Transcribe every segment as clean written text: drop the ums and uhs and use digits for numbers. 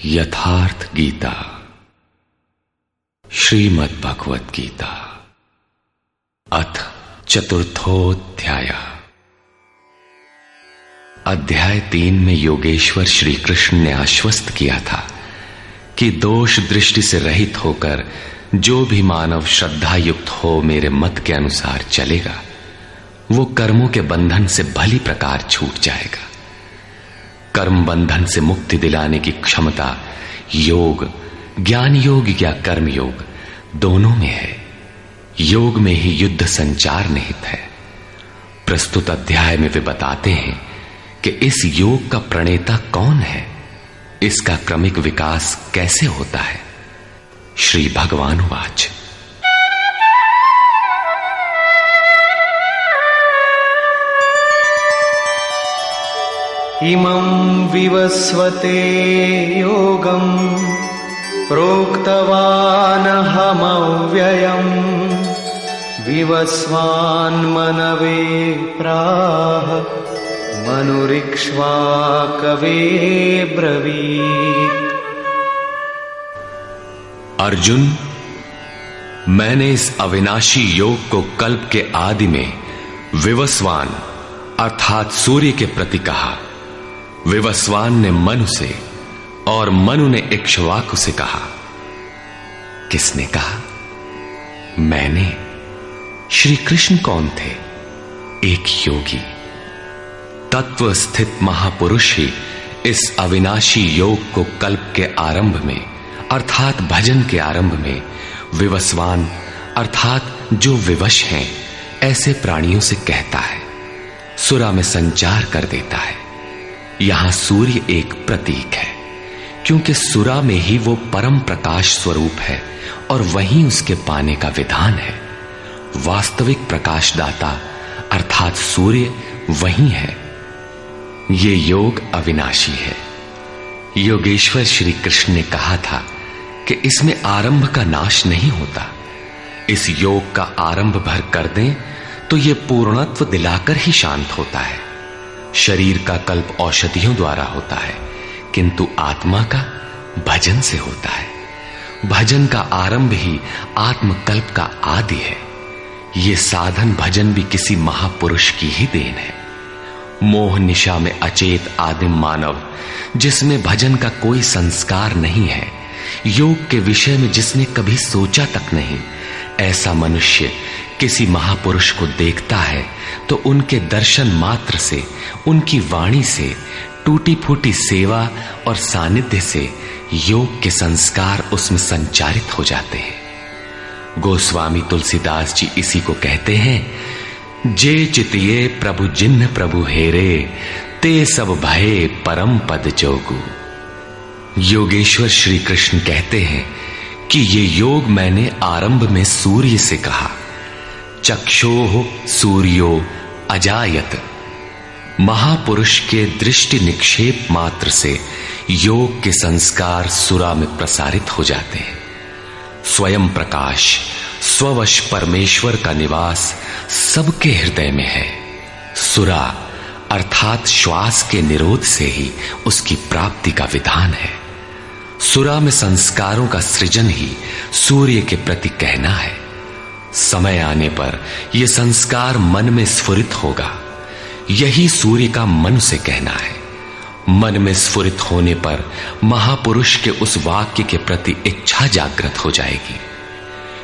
यथार्थ गीता। श्रीमद् भगवत गीता अथ चतुर्थोऽध्याय। अध्याय 3 में योगेश्वर श्री कृष्ण ने आश्वस्त किया था कि दोष दृष्टि से रहित होकर जो भी मानव श्रद्धा युक्त हो मेरे मत के अनुसार चलेगा, वो कर्मों के बंधन से भली प्रकार छूट जाएगा। कर्म बंधन से मुक्ति दिलाने की क्षमता योग, ज्ञान योग या कर्म योग दोनों में है। योग में ही युद्ध संचार निहित है। प्रस्तुत अध्याय में वे बताते हैं कि इस योग का प्रणेता कौन है, इसका क्रमिक विकास कैसे होता है। श्री भगवान वाच। इमं विवस्वते योगं प्रोक्तवानहमव्ययम् विवस्वान्मनवे प्राह मनुरिक्ष्वाकवे ब्रवीत्। अर्जुन, मैंने इस अविनाशी योग को कल्प के आदि में विवस्वान अर्थात सूर्य के प्रति कहा। विवस्वान ने मनु से और मनु ने इक्ष्वाकु से कहा। किसने कहा? मैंने। श्री कृष्ण कौन थे? एक योगी, तत्व स्थित महापुरुष ही इस अविनाशी योग को कल्प के आरंभ में अर्थात भजन के आरंभ में विवस्वान अर्थात जो विवश हैं ऐसे प्राणियों से कहता है, सुरा में संचार कर देता है। यहां सूर्य एक प्रतीक है, क्योंकि सुरा में ही वो परम प्रकाश स्वरूप है और वहीं उसके पाने का विधान है। वास्तविक प्रकाशदाता अर्थात सूर्य वहीं है। ये योग अविनाशी है। योगेश्वर श्री कृष्ण ने कहा था कि इसमें आरंभ का नाश नहीं होता। इस योग का आरंभ भर कर दें तो ये पूर्णत्व दिलाकर ही शांत होता है। शरीर का कल्प औषधियों द्वारा होता है, किंतु आत्मा का भजन से होता है। भजन का आरंभ ही आत्मकल्प का आदि है। ये साधन भजन भी किसी महापुरुष की ही देन है। मोह निशा में अचेत आदिम मानव, जिसमें भजन का कोई संस्कार नहीं है, योग के विषय में जिसने कभी सोचा तक नहीं, ऐसा मनुष्य किसी महापुरुष को देखता है तो उनके दर्शन मात्र से, उनकी वाणी से, टूटी फूटी सेवा और सानिध्य से योग के संस्कार उसमें संचारित हो जाते हैं। गोस्वामी तुलसीदास जी इसी को कहते हैं, जे चितिये प्रभु जिन्ह प्रभु हेरे, ते सब भये परम पद जोगु। योगेश्वर श्री कृष्ण कहते हैं कि ये योग मैंने आरंभ में सूर्य से कहा। चक्षोः सूर्यो अजायत। महापुरुष के दृष्टि निक्षेप मात्र से योग के संस्कार सुरा में प्रसारित हो जाते हैं। स्वयं प्रकाश स्ववश परमेश्वर का निवास सबके हृदय में है। सुरा अर्थात श्वास के निरोध से ही उसकी प्राप्ति का विधान है। सुरा में संस्कारों का सृजन ही सूर्य के प्रति कहना है। समय आने पर यह संस्कार मन में स्फुरित होगा। यही सूर्य का मन से कहना है। मन में स्फुरित होने पर महापुरुष के उस वाक्य के प्रति इच्छा जागृत हो जाएगी।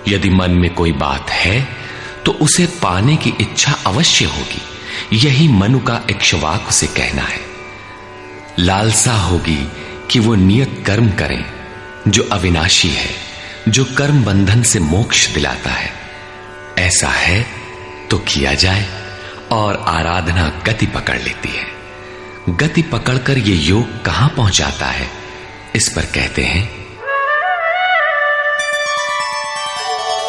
यदि मन में कोई बात है तो उसे पाने की इच्छा अवश्य होगी। यही मनु का इक्ष्वाकु से कहना है। लालसा होगी कि वो नियत कर्म करें जो अविनाशी है, जो कर्म बंधन से मोक्ष दिलाता है। ऐसा है तो किया जाए और आराधना गति पकड़ लेती है। गति पकड़कर ये योग कहां पहुंचाता है, इस पर कहते हैं,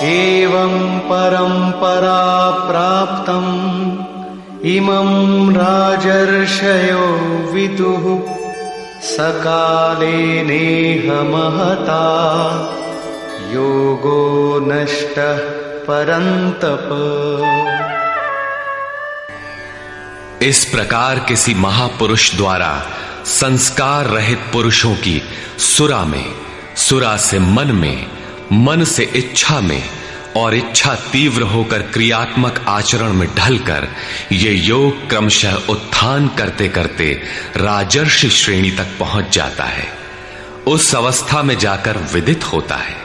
एवं परंपरा प्राप्तम् इमं राजर्षयो विदुः सकाले नेह महता योगो नष्टः परन्तप। इस प्रकार किसी महापुरुष द्वारा संस्कार रहित पुरुषों की सुरा में, सुरा से मन में, मन से इच्छा में और इच्छा तीव्र होकर क्रियात्मक आचरण में ढलकर ये योग क्रमशः उत्थान करते करते राजर्षि श्रेणी तक पहुंच जाता है। उस अवस्था में जाकर विदित होता है।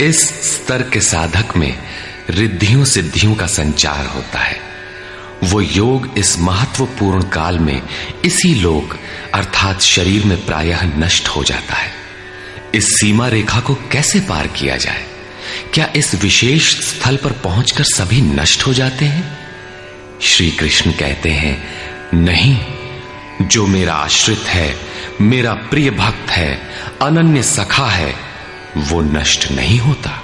इस स्तर के साधक में रिद्धियों सिद्धियों का संचार होता है। वो योग इस महत्वपूर्ण काल में इसी लोक अर्थात शरीर में प्रायः नष्ट हो जाता है। इस सीमा रेखा को कैसे पार किया जाए? क्या इस विशेष स्थल पर पहुंचकर सभी नष्ट हो जाते हैं? श्री कृष्ण कहते हैं, नहीं, जो मेरा आश्रित है, मेरा प्रिय भक्त है, अनन्य सखा है, वो नष्ट नहीं होता।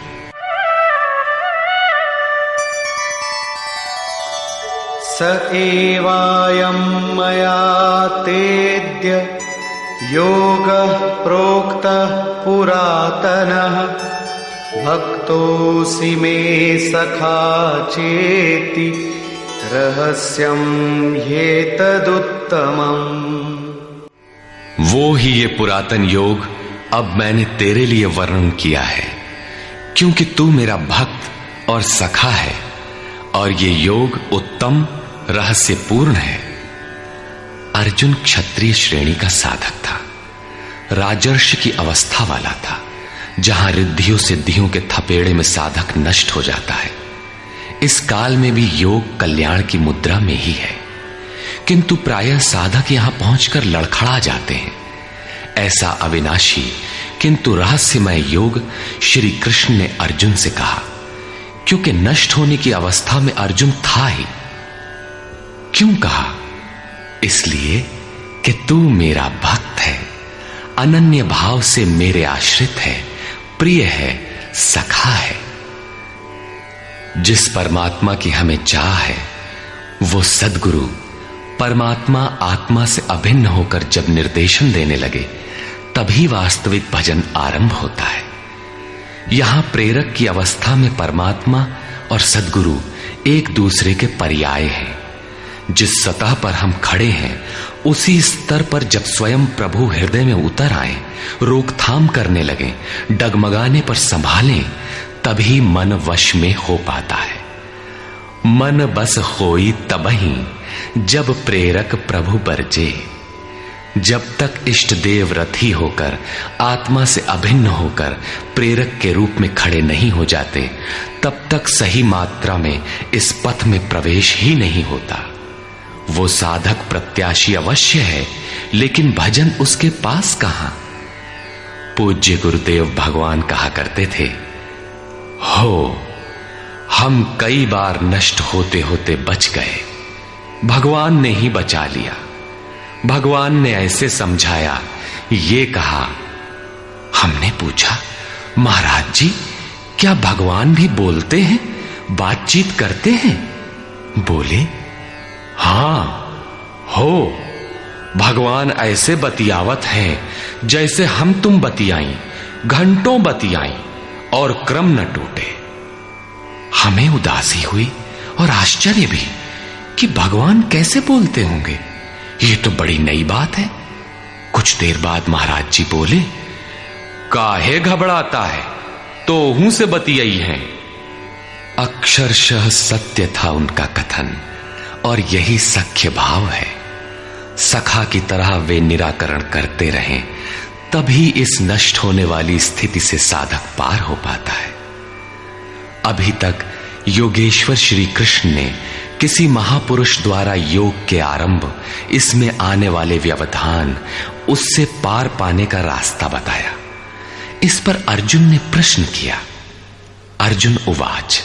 स एवायं मया तेद्य योगः प्रोक्तः पुरातनः भक्तोऽसि मे सखा चेति रहस्यं ह्येतदुत्तमम्। वो ही ये पुरातन योग अब मैंने तेरे लिए वर्णन किया है, क्योंकि तू मेरा भक्त और सखा है और ये योग उत्तम रहस्यपूर्ण है। अर्जुन क्षत्रिय श्रेणी का साधक था, राजर्षि की अवस्था वाला था, जहां रिद्धियों सिद्धियों के थपेड़े में साधक नष्ट हो जाता है। इस काल में भी योग कल्याण की मुद्रा में ही है, किंतु प्रायः साधक यहां पहुंचकर लड़खड़ा जाते हैं। ऐसा अविनाशी किंतु रहस्यमय योग श्री कृष्ण ने अर्जुन से कहा, क्योंकि नष्ट होने की अवस्था में अर्जुन था ही। क्यों कहा? इसलिए कि तू मेरा भक्त है, अनन्य भाव से मेरे आश्रित है, प्रिय है, सखा है। जिस परमात्मा की हमें चाह है, वो सद्गुरु परमात्मा आत्मा से अभिन्न होकर जब निर्देशन देने लगे, तभी वास्तविक भजन आरंभ होता है। यहां प्रेरक की अवस्था में परमात्मा और सद्गुरु एक दूसरे के पर्याय हैं। जिस सतह पर हम खड़े हैं, उसी स्तर पर जब स्वयं प्रभु हृदय में उतर आए, रोकथाम करने लगे, डगमगाने पर संभालें, तभी मन वश में हो पाता है। मन बस होई तबही जब प्रेरक प्रभु बरजे। जब तक इष्ट देव रथी होकर आत्मा से अभिन्न होकर प्रेरक के रूप में खड़े नहीं हो जाते, तब तक सही मात्रा में इस पथ में प्रवेश ही नहीं होता। वो साधक प्रत्याशी अवश्य है, लेकिन भजन उसके पास कहां? पूज्य गुरुदेव भगवान कहा करते थे, हो हम कई बार नष्ट होते होते बच गए, भगवान ने ही बचा लिया। भगवान ने ऐसे समझाया, ये कहा। हमने पूछा, महाराज जी, क्या भगवान भी बोलते हैं, बातचीत करते हैं? बोले, हां, हो, भगवान ऐसे बतियावत हैं जैसे हम तुम बतियाई, घंटों बतियाई और क्रम न टूटे। हमें उदासी हुई और आश्चर्य भी कि भगवान कैसे बोलते होंगे, ये तो बड़ी नई बात है। कुछ देर बाद महाराज जी बोले, काहे घबराता है, तो हूं से बतियाई हैं। अक्षरशः सत्य था उनका कथन, और यही सख्य भाव है। सखा की तरह वे निराकरण करते रहें, तभी इस नष्ट होने वाली स्थिति से साधक पार हो पाता है। अभी तक योगेश्वर श्री कृष्ण ने किसी महापुरुष द्वारा योग के आरंभ, इसमें आने वाले व्यवधान, उससे पार पाने का रास्ता बताया। इस पर अर्जुन ने प्रश्न किया। अर्जुन उवाच,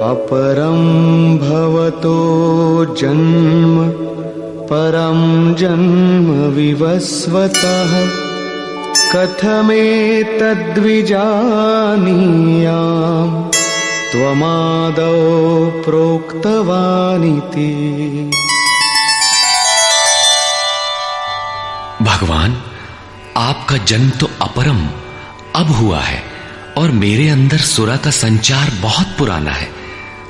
अपरं भवतो जन्म परं जन्म विवस्वतः कथमेतद्विजानीयाम् त्वमादौ प्रोक्तवानिति। भगवान, आपका जन्म तो अपरम अब हुआ है और मेरे अंदर सुरा का संचार बहुत पुराना है,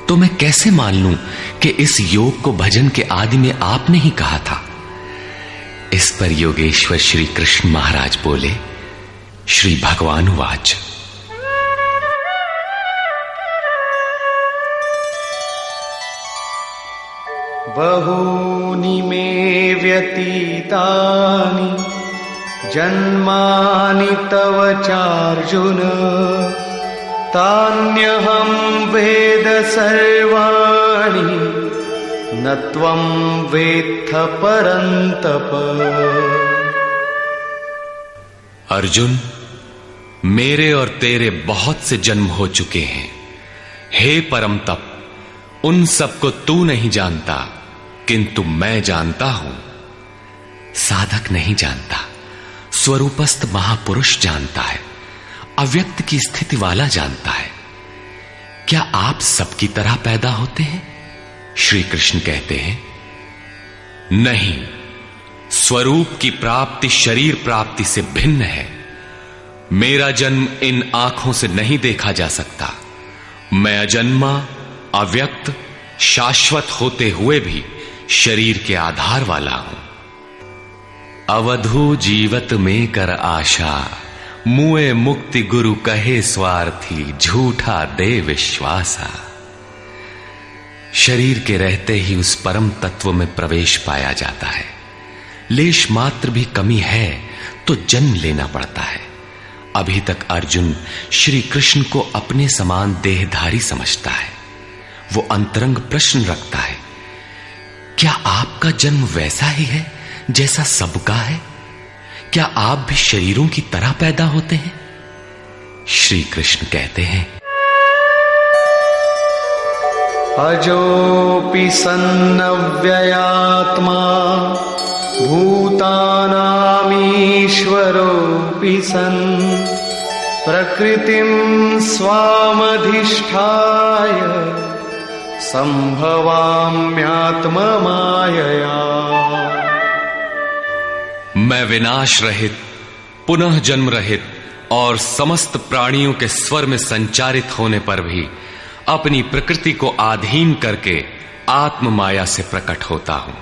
तो मैं कैसे मान लूं कि इस योग को भजन के आदि में आपने ही कहा था। इस पर योगेश्वर श्री कृष्ण महाराज बोले, श्री भगवानुवाच, बहूनि मे व्यतीतानि जन्मानि तव चार्जुन, तान्यहं वेद सर्वाणि न त्वं वेत्थ परन्तप। अर्जुन, मेरे और तेरे बहुत से जन्म हो चुके हैं। हे परम तप, उन सबको तू नहीं जानता, किंतु मैं जानता हूं। साधक नहीं जानता, स्वरूपस्थ महापुरुष जानता है, अव्यक्त की स्थिति वाला जानता है। क्या आप सबकी तरह पैदा होते हैं? श्री कृष्ण कहते हैं, नहीं, स्वरूप की प्राप्ति शरीर प्राप्ति से भिन्न है। मेरा जन्म इन आंखों से नहीं देखा जा सकता। मैं अजन्मा, अव्यक्त, शाश्वत होते हुए भी शरीर के आधार वाला हूं। अवधू जीवत में कर आशा, मुए मुक्ति गुरु कहे स्वार्थी, झूठा दे विश्वासा। शरीर के रहते ही उस परम तत्व में प्रवेश पाया जाता है। लेश मात्र भी कमी है तो जन्म लेना पड़ता है। अभी तक अर्जुन श्री कृष्ण को अपने समान देहधारी समझता है। वो अंतरंग प्रश्न रखता है, क्या आपका जन्म वैसा ही है जैसा सबका है? क्या आप भी शरीरों की तरह पैदा होते हैं? श्री कृष्ण कहते हैं, अजोपि सन्नव्ययात्मा भूतानामीश्वरोऽपि सन्, प्रकृतिं स्वामधिष्ठाय संभवाम्यात्ममायया। मैं विनाश रहित, पुनः जन्म रहित और समस्त प्राणियों के स्वर में संचारित होने पर भी अपनी प्रकृति को अधीन करके आत्म माया से प्रकट होता हूं।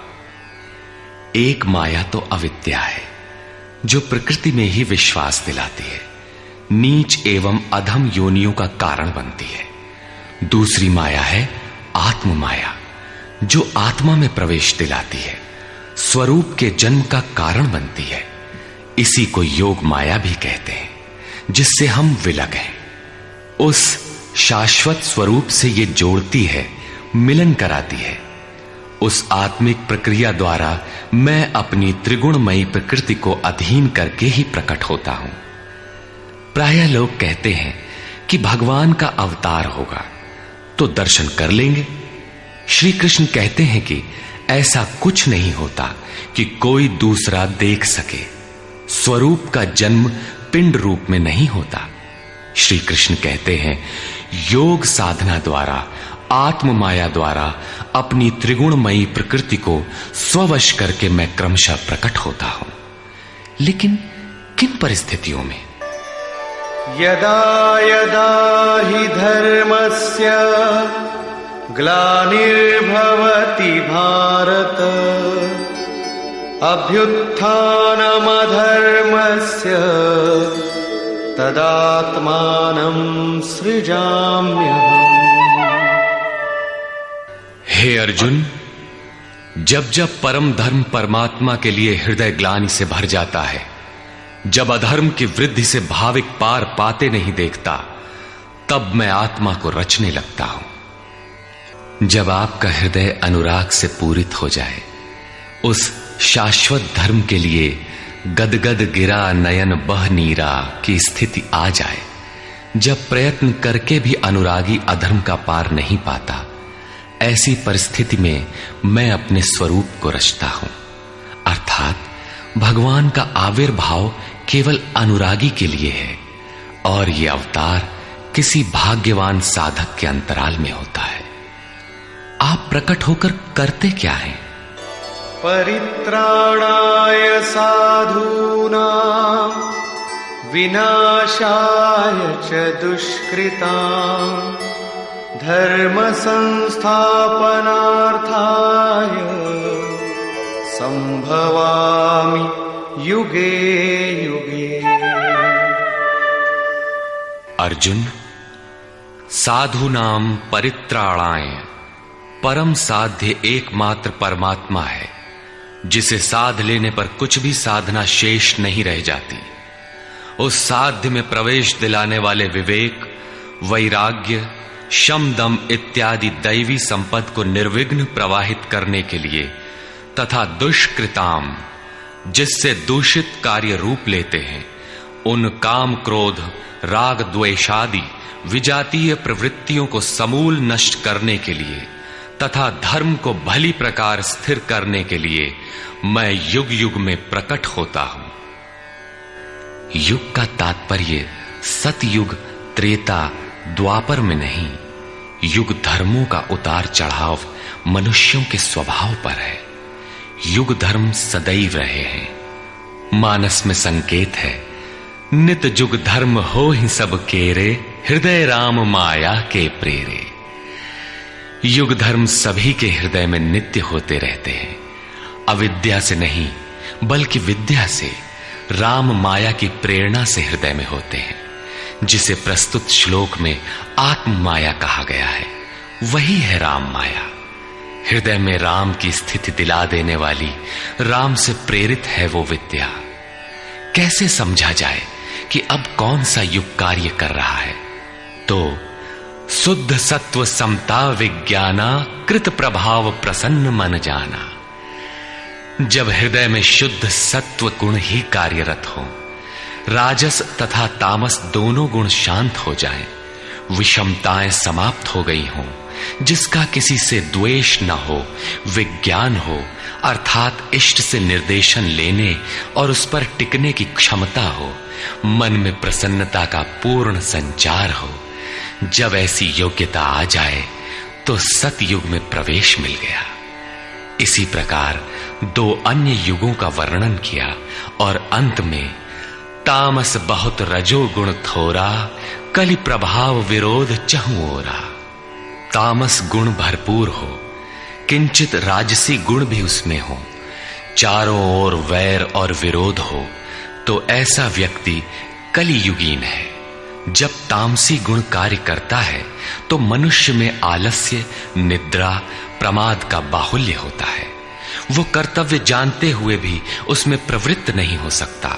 एक माया तो अविद्या है, जो प्रकृति में ही विश्वास दिलाती है, नीच एवं अधम योनियों का कारण बनती है। दूसरी माया है आत्म माया, जो आत्मा में प्रवेश दिलाती है, स्वरूप के जन्म का कारण बनती है। इसी को योग माया भी कहते हैं, जिससे हम विलग हैं। उस शाश्वत स्वरूप से ये जोड़ती है, मिलन कराती है। उस आत्मिक प्रक्रिया द्वारा मैं अपनी त्रिगुणमयी प्रकृति को अधीन करके ही प्रकट होता हूं। प्रायः लोग कहते हैं कि भगवान का अवतार होगा तो दर्शन कर लेंगे। श्री कृष्ण कहते हैं कि ऐसा कुछ नहीं होता कि कोई दूसरा देख सके। स्वरूप का जन्म पिंड रूप में नहीं होता। श्री कृष्ण कहते हैं, योग साधना द्वारा, आत्म माया द्वारा अपनी त्रिगुणमयी प्रकृति को स्ववश करके मैं क्रमशः प्रकट होता हूं। लेकिन किन परिस्थितियों में? यदा यदा हि धर्मस्य ग्लानिर्भवति भारत, अभ्युत्थानमधर्मस्य तदात्मानं सृजाम्यहम्। हे अर्जुन, जब जब परम धर्म परमात्मा के लिए हृदय ग्लानि से भर जाता है, जब अधर्म की वृद्धि से भाविक पार पाते नहीं देखता, तब मैं आत्मा को रचने लगता हूं। जब आपका हृदय अनुराग से पूरित हो जाए, उस शाश्वत धर्म के लिए गदगद गिरा नयन बह नीरा की स्थिति आ जाए, जब प्रयत्न करके भी अनुरागी अधर्म का पार नहीं पाता, ऐसी परिस्थिति में मैं अपने स्वरूप को रचता हूं। अर्थात भगवान का आविर्भाव केवल अनुरागी के लिए है और यह अवतार किसी भाग्यवान साधक के अंतराल में होता है। आप प्रकट होकर करते क्या हैं? परित्राणाय साधूनां विनाशाय च दुष्कृतां धर्म संस्थापनार्थाय संभवामि युगे युगे। अर्जुन, साधूनां परित्राणाय परम साध्य एकमात्र परमात्मा है, जिसे साध लेने पर कुछ भी साधना शेष नहीं रह जाती। उस साध्य में प्रवेश दिलाने वाले विवेक, वैराग्य, शम दम इत्यादि दैवी संपद को निर्विघ्न प्रवाहित करने के लिए तथा दुष्कृताम, जिससे दूषित कार्य रूप लेते हैं, उन काम क्रोध राग द्वेषादि विजातीय प्रवृत्तियों को समूल नष्ट करने के लिए तथा धर्म को भली प्रकार स्थिर करने के लिए मैं युग युग में प्रकट होता हूं। युग का तात्पर्य सतयुग, त्रेता, द्वापर में नहीं। युग धर्मों का उतार चढ़ाव मनुष्यों के स्वभाव पर है। युग धर्म सदैव रहे हैं। मानस में संकेत है, नित जुग धर्म हो ही सब केरे, हृदय राम माया के प्रेरे। युग धर्म सभी के हृदय में नित्य होते रहते हैं। अविद्या से नहीं बल्कि विद्या से, राम माया की प्रेरणा से हृदय में होते हैं, जिसे प्रस्तुत श्लोक में आत्म माया कहा गया है। वही है राम माया। हृदय में राम की स्थिति दिला देने वाली, राम से प्रेरित है वो विद्या। कैसे समझा जाए कि अब कौन सा युग कार्य कर रहा है? तो शुद्ध सत्व समता विज्ञाना, कृत प्रभाव प्रसन्न मन जाना। जब हृदय में शुद्ध सत्व गुण ही कार्यरत हो, राजस तथा तामस दोनों गुण शांत हो जाएं, विषमताएं समाप्त हो गई हों, जिसका किसी से द्वेष न हो, विज्ञान हो, अर्थात इष्ट से निर्देशन लेने और उस पर टिकने की क्षमता हो, मन में प्रसन्नता का पूर्ण संचार हो, जब ऐसी योग्यता आ जाए तो सतयुग में प्रवेश मिल गया। इसी प्रकार दो अन्य युगों का वर्णन किया और अंत में तामस बहुत रजो गुण थोरा, कलि प्रभाव विरोध चहुं ओरा। तामस गुण भरपूर हो, किंचित राजसी गुण भी उसमें हो, चारों ओर वैर और विरोध हो, तो ऐसा व्यक्ति कलियुगीन है। जब तामसी गुण कार्य करता है तो मनुष्य में आलस्य, निद्रा, प्रमाद का बाहुल्य होता है। वो कर्तव्य जानते हुए भी उसमें प्रवृत्त नहीं हो सकता।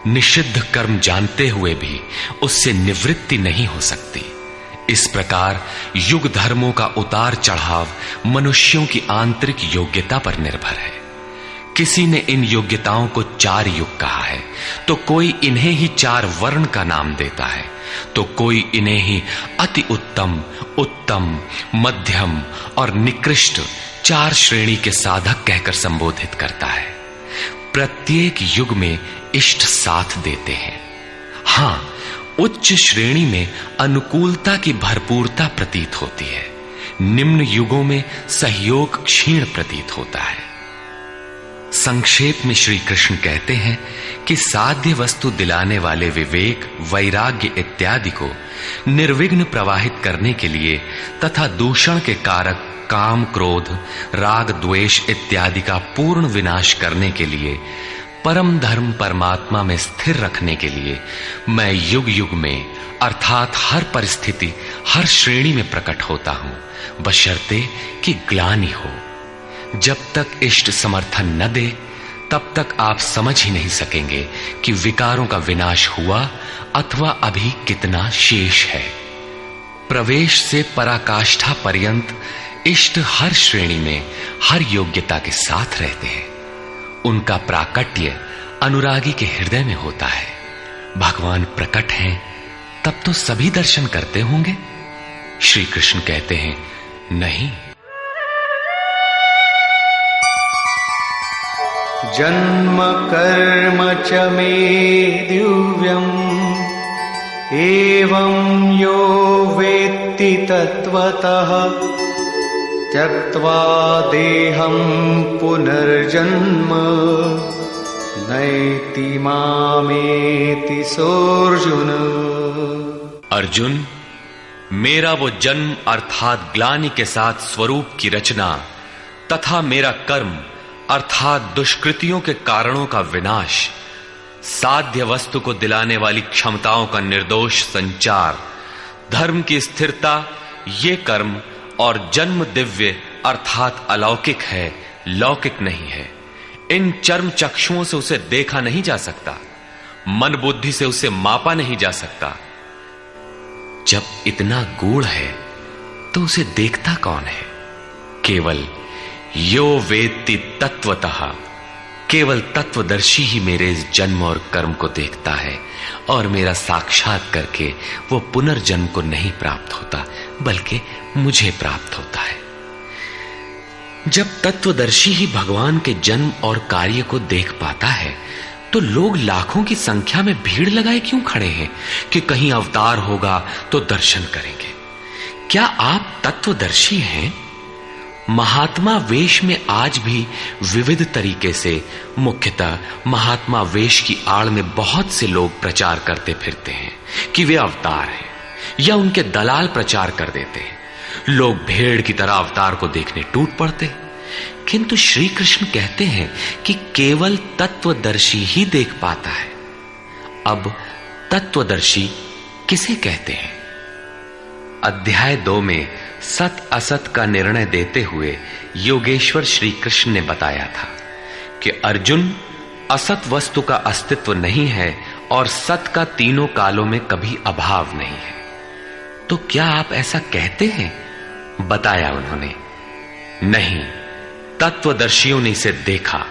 निषिद्ध कर्म जानते हुए भी उससे निवृत्ति नहीं हो सकती। इस प्रकार युग धर्मों का उतार चढ़ाव मनुष्यों की आंतरिक योग्यता पर निर्भर है। किसी ने इन योग्यताओं को 4 युग कहा है, तो कोई इन्हें ही 4 वर्ण का नाम देता है, तो कोई इन्हें ही अति उत्तम, उत्तम, मध्यम और निकृष्ट 4 श्रेणी के साधक कहकर संबोधित करता है। प्रत्येक युग में इष्ट साथ देते हैं। हां, उच्च श्रेणी में अनुकूलता की भरपूरता प्रतीत होती है, निम्न युगों में सहयोग क्षीण प्रतीत होता है। संक्षेप में श्री कृष्ण कहते हैं कि साध्य वस्तु दिलाने वाले विवेक, वैराग्य इत्यादि को निर्विघ्न प्रवाहित करने के लिए तथा दूषण के कारक काम, क्रोध, राग, द्वेष इत्यादि का पूर्ण विनाश करने के लिए, परम धर्म परमात्मा में स्थिर रखने के लिए मैं युग युग में अर्थात हर परिस्थिति, हर श्रेणी में प्रकट होता हूं, बशर्ते कि ग्लानि हो। जब तक इष्ट समर्थन न दे तब तक आप समझ ही नहीं सकेंगे कि विकारों का विनाश हुआ अथवा अभी कितना शेष है। प्रवेश से पराकाष्ठा पर्यंत इष्ट हर श्रेणी में, हर योग्यता के साथ रहते हैं। उनका प्राकट्य अनुरागी के हृदय में होता है। भगवान प्रकट हैं तब तो सभी दर्शन करते होंगे। श्री कृष्ण कहते हैं, नहीं। जन्म कर्म च मे दिव्यम् एवं यो वेत्ति तत्त्वतः त्यक्त्वा देहं पुनर्जन्म नैति मामेति सोऽर्जुन। अर्जुन, मेरा वो जन्म अर्थात ग्लानि के साथ स्वरूप की रचना तथा मेरा कर्म अर्थात दुष्कृतियों के कारणों का विनाश, साध्य वस्तु को दिलाने वाली क्षमताओं का निर्दोष संचार, धर्म की स्थिरता, ये कर्म और जन्म दिव्य अर्थात अलौकिक है, लौकिक नहीं है। इन चर्म चक्षुओं से उसे देखा नहीं जा सकता, मन बुद्धि से उसे मापा नहीं जा सकता। जब इतना गूढ़ है तो उसे देखता कौन है? केवल यो वेत्ति तत्वतः, केवल तत्वदर्शी ही मेरे इस जन्म और कर्म को देखता है और मेरा साक्षात करके वो पुनर्जन्म को नहीं प्राप्त होता बल्कि मुझे प्राप्त होता है। जब तत्वदर्शी ही भगवान के जन्म और कार्य को देख पाता है तो लोग लाखों की संख्या में भीड़ लगाए क्यों खड़े हैं कि कहीं अवतार होगा तो दर्शन करेंगे? क्या आप तत्वदर्शी हैं? महात्मा वेश में आज भी विविध तरीके से, मुख्यतः महात्मा वेश की आड़ में बहुत से लोग प्रचार करते फिरते हैं कि वे अवतार हैं, या उनके दलाल प्रचार कर देते हैं। लोग भेड़ की तरह अवतार को देखने टूट पड़ते हैं। किंतु श्री कृष्ण कहते हैं कि केवल तत्वदर्शी ही देख पाता है। अब तत्वदर्शी किसे कहते हैं? अध्याय 2 में सत असत का निर्णय देते हुए योगेश्वर श्री कृष्ण ने बताया था कि अर्जुन, असत वस्तु का अस्तित्व नहीं है और सत का तीनों कालों में कभी अभाव नहीं है। तो क्या आप ऐसा कहते हैं? बताया उन्होंने, नहीं, तत्वदर्शियों ने इसे देखा।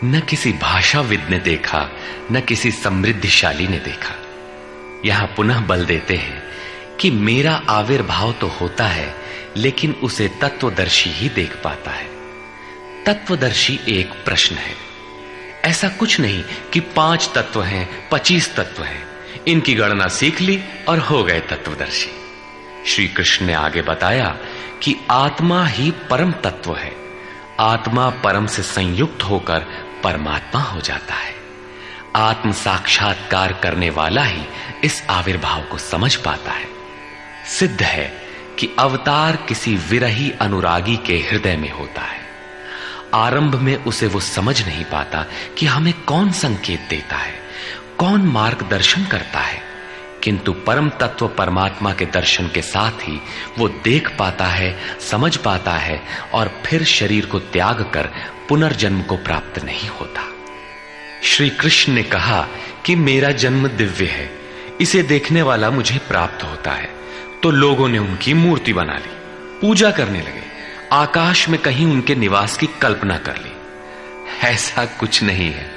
न किसी भाषाविद ने देखा, न किसी समृद्धिशाली ने देखा। यहां पुनः बल देते हैं कि मेरा आविर्भाव तो होता है लेकिन उसे तत्वदर्शी ही देख पाता है। तत्वदर्शी एक प्रश्न है। ऐसा कुछ नहीं कि 5 तत्व हैं, 25 तत्व हैं, इनकी गणना सीख ली और हो गए तत्वदर्शी। श्री कृष्ण ने आगे बताया कि आत्मा ही परम तत्व है। आत्मा परम से संयुक्त होकर परमात्मा हो जाता है। आत्म साक्षात्कार करने वाला ही इस आविर्भाव को समझ पाता है। सिद्ध है कि अवतार किसी विरही अनुरागी के हृदय में होता है। आरंभ में उसे वो समझ नहीं पाता कि हमें कौन संकेत देता है, कौन मार्गदर्शन करता है, किंतु परम तत्व परमात्मा के दर्शन के साथ ही वो देख पाता है, समझ पाता है और फिर शरीर को त्याग कर पुनर्जन्म को प्राप्त नहीं होता। श्री कृष्ण ने कहा कि मेरा जन्म दिव्य है, इसे देखने वाला मुझे प्राप्त होता है। तो लोगों ने उनकी मूर्ति बना ली, पूजा करने लगे, आकाश में कहीं उनके निवास की कल्पना कर ली। ऐसा कुछ नहीं है।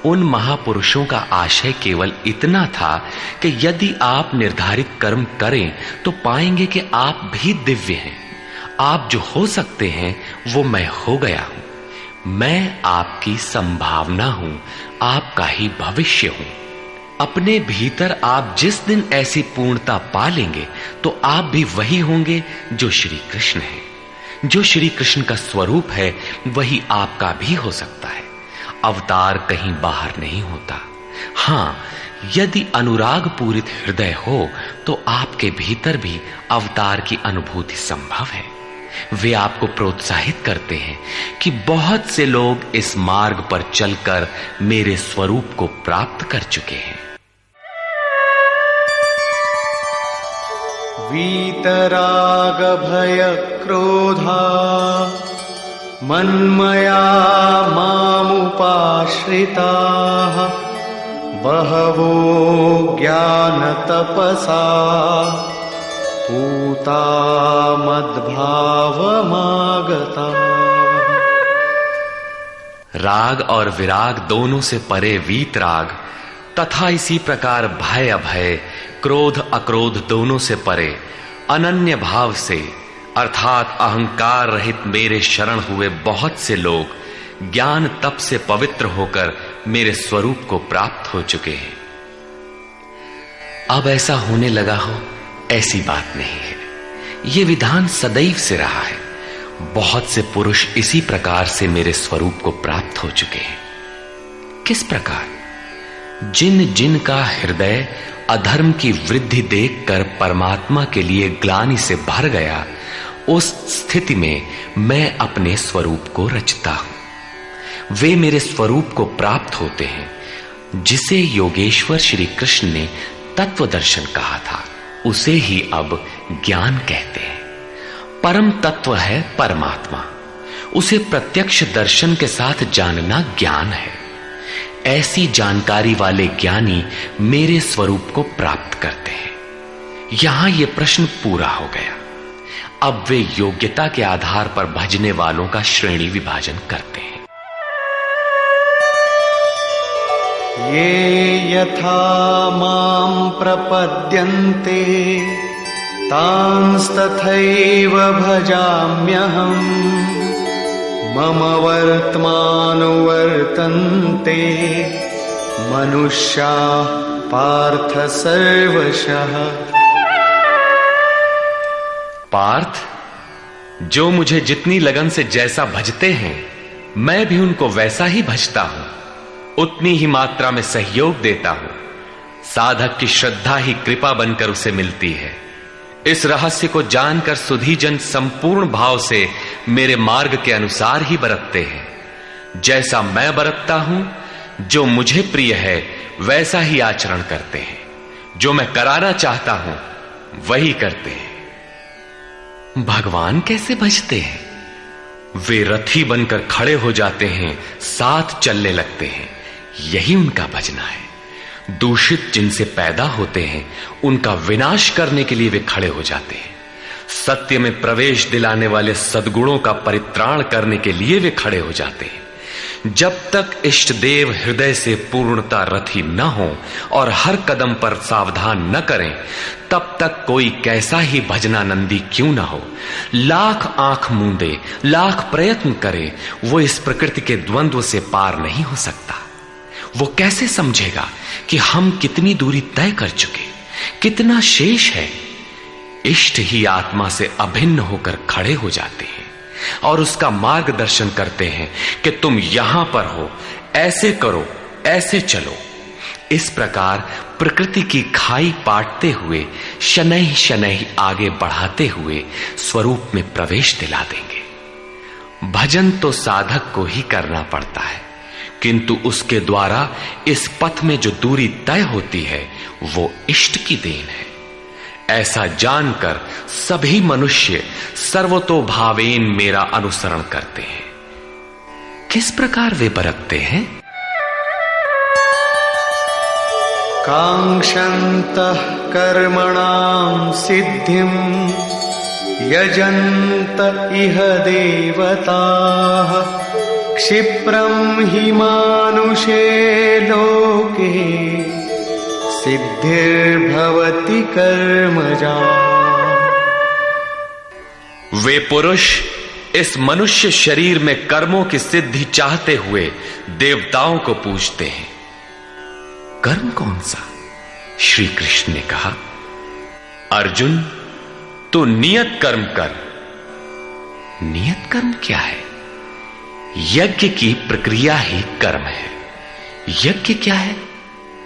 उन महापुरुषों का आशय केवल इतना था कि यदि आप निर्धारित कर्म करें तो पाएंगे कि आप भी दिव्य हैं। आप जो हो सकते हैं वो मैं हो गया हूं। मैं आपकी संभावना हूं, आपका ही भविष्य हूं। अपने भीतर आप जिस दिन ऐसी पूर्णता पा लेंगे तो आप भी वही होंगे जो श्री कृष्ण है। जो श्री कृष्ण का स्वरूप है वही आपका भी हो सकता है। अवतार कहीं बाहर नहीं होता। हां, यदि अनुराग पूरित हृदय हो तो आपके भीतर भी अवतार की अनुभूति संभव है। वे आपको प्रोत्साहित करते हैं कि बहुत से लोग इस मार्ग पर चलकर मेरे स्वरूप को प्राप्त कर चुके हैं। वीतराग भय क्रोधा मन्मया मामुपाश्रिताः बहवो ज्ञान तपसा पूता मद्भावमागता। राग और विराग दोनों से परे वीतराग तथा इसी प्रकार भय अभय, क्रोध अक्रोध दोनों से परे अनन्य भाव से अर्थात अहंकार रहित मेरे शरण हुए बहुत से लोग ज्ञान तप से पवित्र होकर मेरे स्वरूप को प्राप्त हो चुके हैं। अब ऐसा होने लगा हो, ऐसी बात नहीं है। यह विधान सदैव से रहा है। बहुत से पुरुष इसी प्रकार से मेरे स्वरूप को प्राप्त हो चुके हैं। किस प्रकार? जिन जिन का हृदय अधर्म की वृद्धि देखकर परमात्मा के लिए ग्लानि से भर गया, उस स्थिति में मैं अपने स्वरूप को रचता हूं। वे मेरे स्वरूप को प्राप्त होते हैं, जिसे योगेश्वर श्री कृष्ण ने तत्व दर्शन कहा था, उसे ही अब ज्ञान कहते हैं। परम तत्व है परमात्मा, उसे प्रत्यक्ष दर्शन के साथ जानना ज्ञान है। ऐसी जानकारी वाले ज्ञानी मेरे स्वरूप को प्राप्त करते हैं। यहां यह प्रश्न पूरा हो गया। अब वे योग्यता के आधार पर भजने वालों का श्रेणी विभाजन करते हैं। ये यथा मां प्रपद्यन्ते तांस्तथैव भजाम्यहम् मम वर्त्मानुवर्तन्ते मनुष्याः पार्थ सर्वशः। पार्थ, जो मुझे जितनी लगन से जैसा भजते हैं, मैं भी उनको वैसा ही भजता हूं, उतनी ही मात्रा में सहयोग देता हूं। साधक की श्रद्धा ही कृपा बनकर उसे मिलती है। इस रहस्य को जानकर सुधीजन संपूर्ण भाव से मेरे मार्ग के अनुसार ही बरतते हैं। जैसा मैं बरतता हूं, जो मुझे प्रिय है वैसा ही आचरण करते हैं। जो मैं कराना चाहता हूं वही करते हैं। भगवान कैसे भजते हैं? वे रथी बनकर खड़े हो जाते हैं, साथ चलने लगते हैं। यही उनका भजना है। दूषित जिनसे पैदा होते हैं, उनका विनाश करने के लिए वे खड़े हो जाते हैं। सत्य में प्रवेश दिलाने वाले सद्गुणों का परित्राण करने के लिए वे खड़े हो जाते हैं। जब तक इष्ट देव हृदय से पूर्णता रथी न हो और हर कदम पर सावधान न करें, तब तक कोई कैसा ही भजनानंदी क्यों न हो, लाख आंख मूंदे, लाख प्रयत्न करे, वो इस प्रकृति के द्वंद्व से पार नहीं हो सकता। वो कैसे समझेगा कि हम कितनी दूरी तय कर चुके, कितना शेष है। इष्ट ही आत्मा से अभिन्न होकर खड़े हो जाते हैं और उसका मार्गदर्शन करते हैं कि तुम यहां पर हो, ऐसे करो, ऐसे चलो। इस प्रकार प्रकृति की खाई पाटते हुए, शनैः शनैः आगे बढ़ाते हुए स्वरूप में प्रवेश दिला देंगे। भजन तो साधक को ही करना पड़ता है, किंतु उसके द्वारा इस पथ में जो दूरी तय होती है वो इष्ट की देन है। ऐसा जानकर सभी मनुष्य सर्वतोभावेन मेरा अनुसरण करते हैं। किस प्रकार वे बरतते हैं? कांक्षन्तः कर्मणां सिद्धिं यजन्त इह देवताः क्षिप्रं हि मानुषे लोके सिद्धिर्भवति कर्मजा। वे पुरुष इस मनुष्य शरीर में कर्मों की सिद्धि चाहते हुए देवताओं को पूजते हैं। कर्म कौन सा? श्री कृष्ण ने कहा, अर्जुन तू नियत कर्म कर। नियत कर्म क्या है? यज्ञ की प्रक्रिया ही कर्म है। यज्ञ क्या है?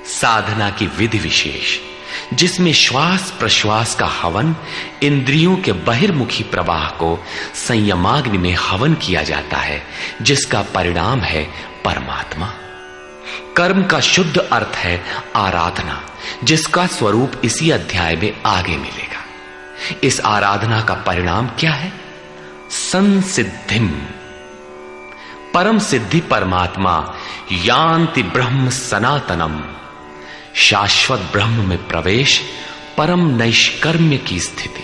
साधना की विधि विशेष, जिसमें श्वास प्रश्वास का हवन, इंद्रियों के बहिर्मुखी प्रवाह को संयमाग्नि में हवन किया जाता है, जिसका परिणाम है परमात्मा। कर्म का शुद्ध अर्थ है आराधना, जिसका स्वरूप इसी अध्याय में आगे मिलेगा। इस आराधना का परिणाम क्या है? संसिद्धिम, परम सिद्धि परमात्मा, यान्ति ब्रह्म सनातनम, शाश्वत ब्रह्म में प्रवेश, परम नैष्कर्म्य की स्थिति।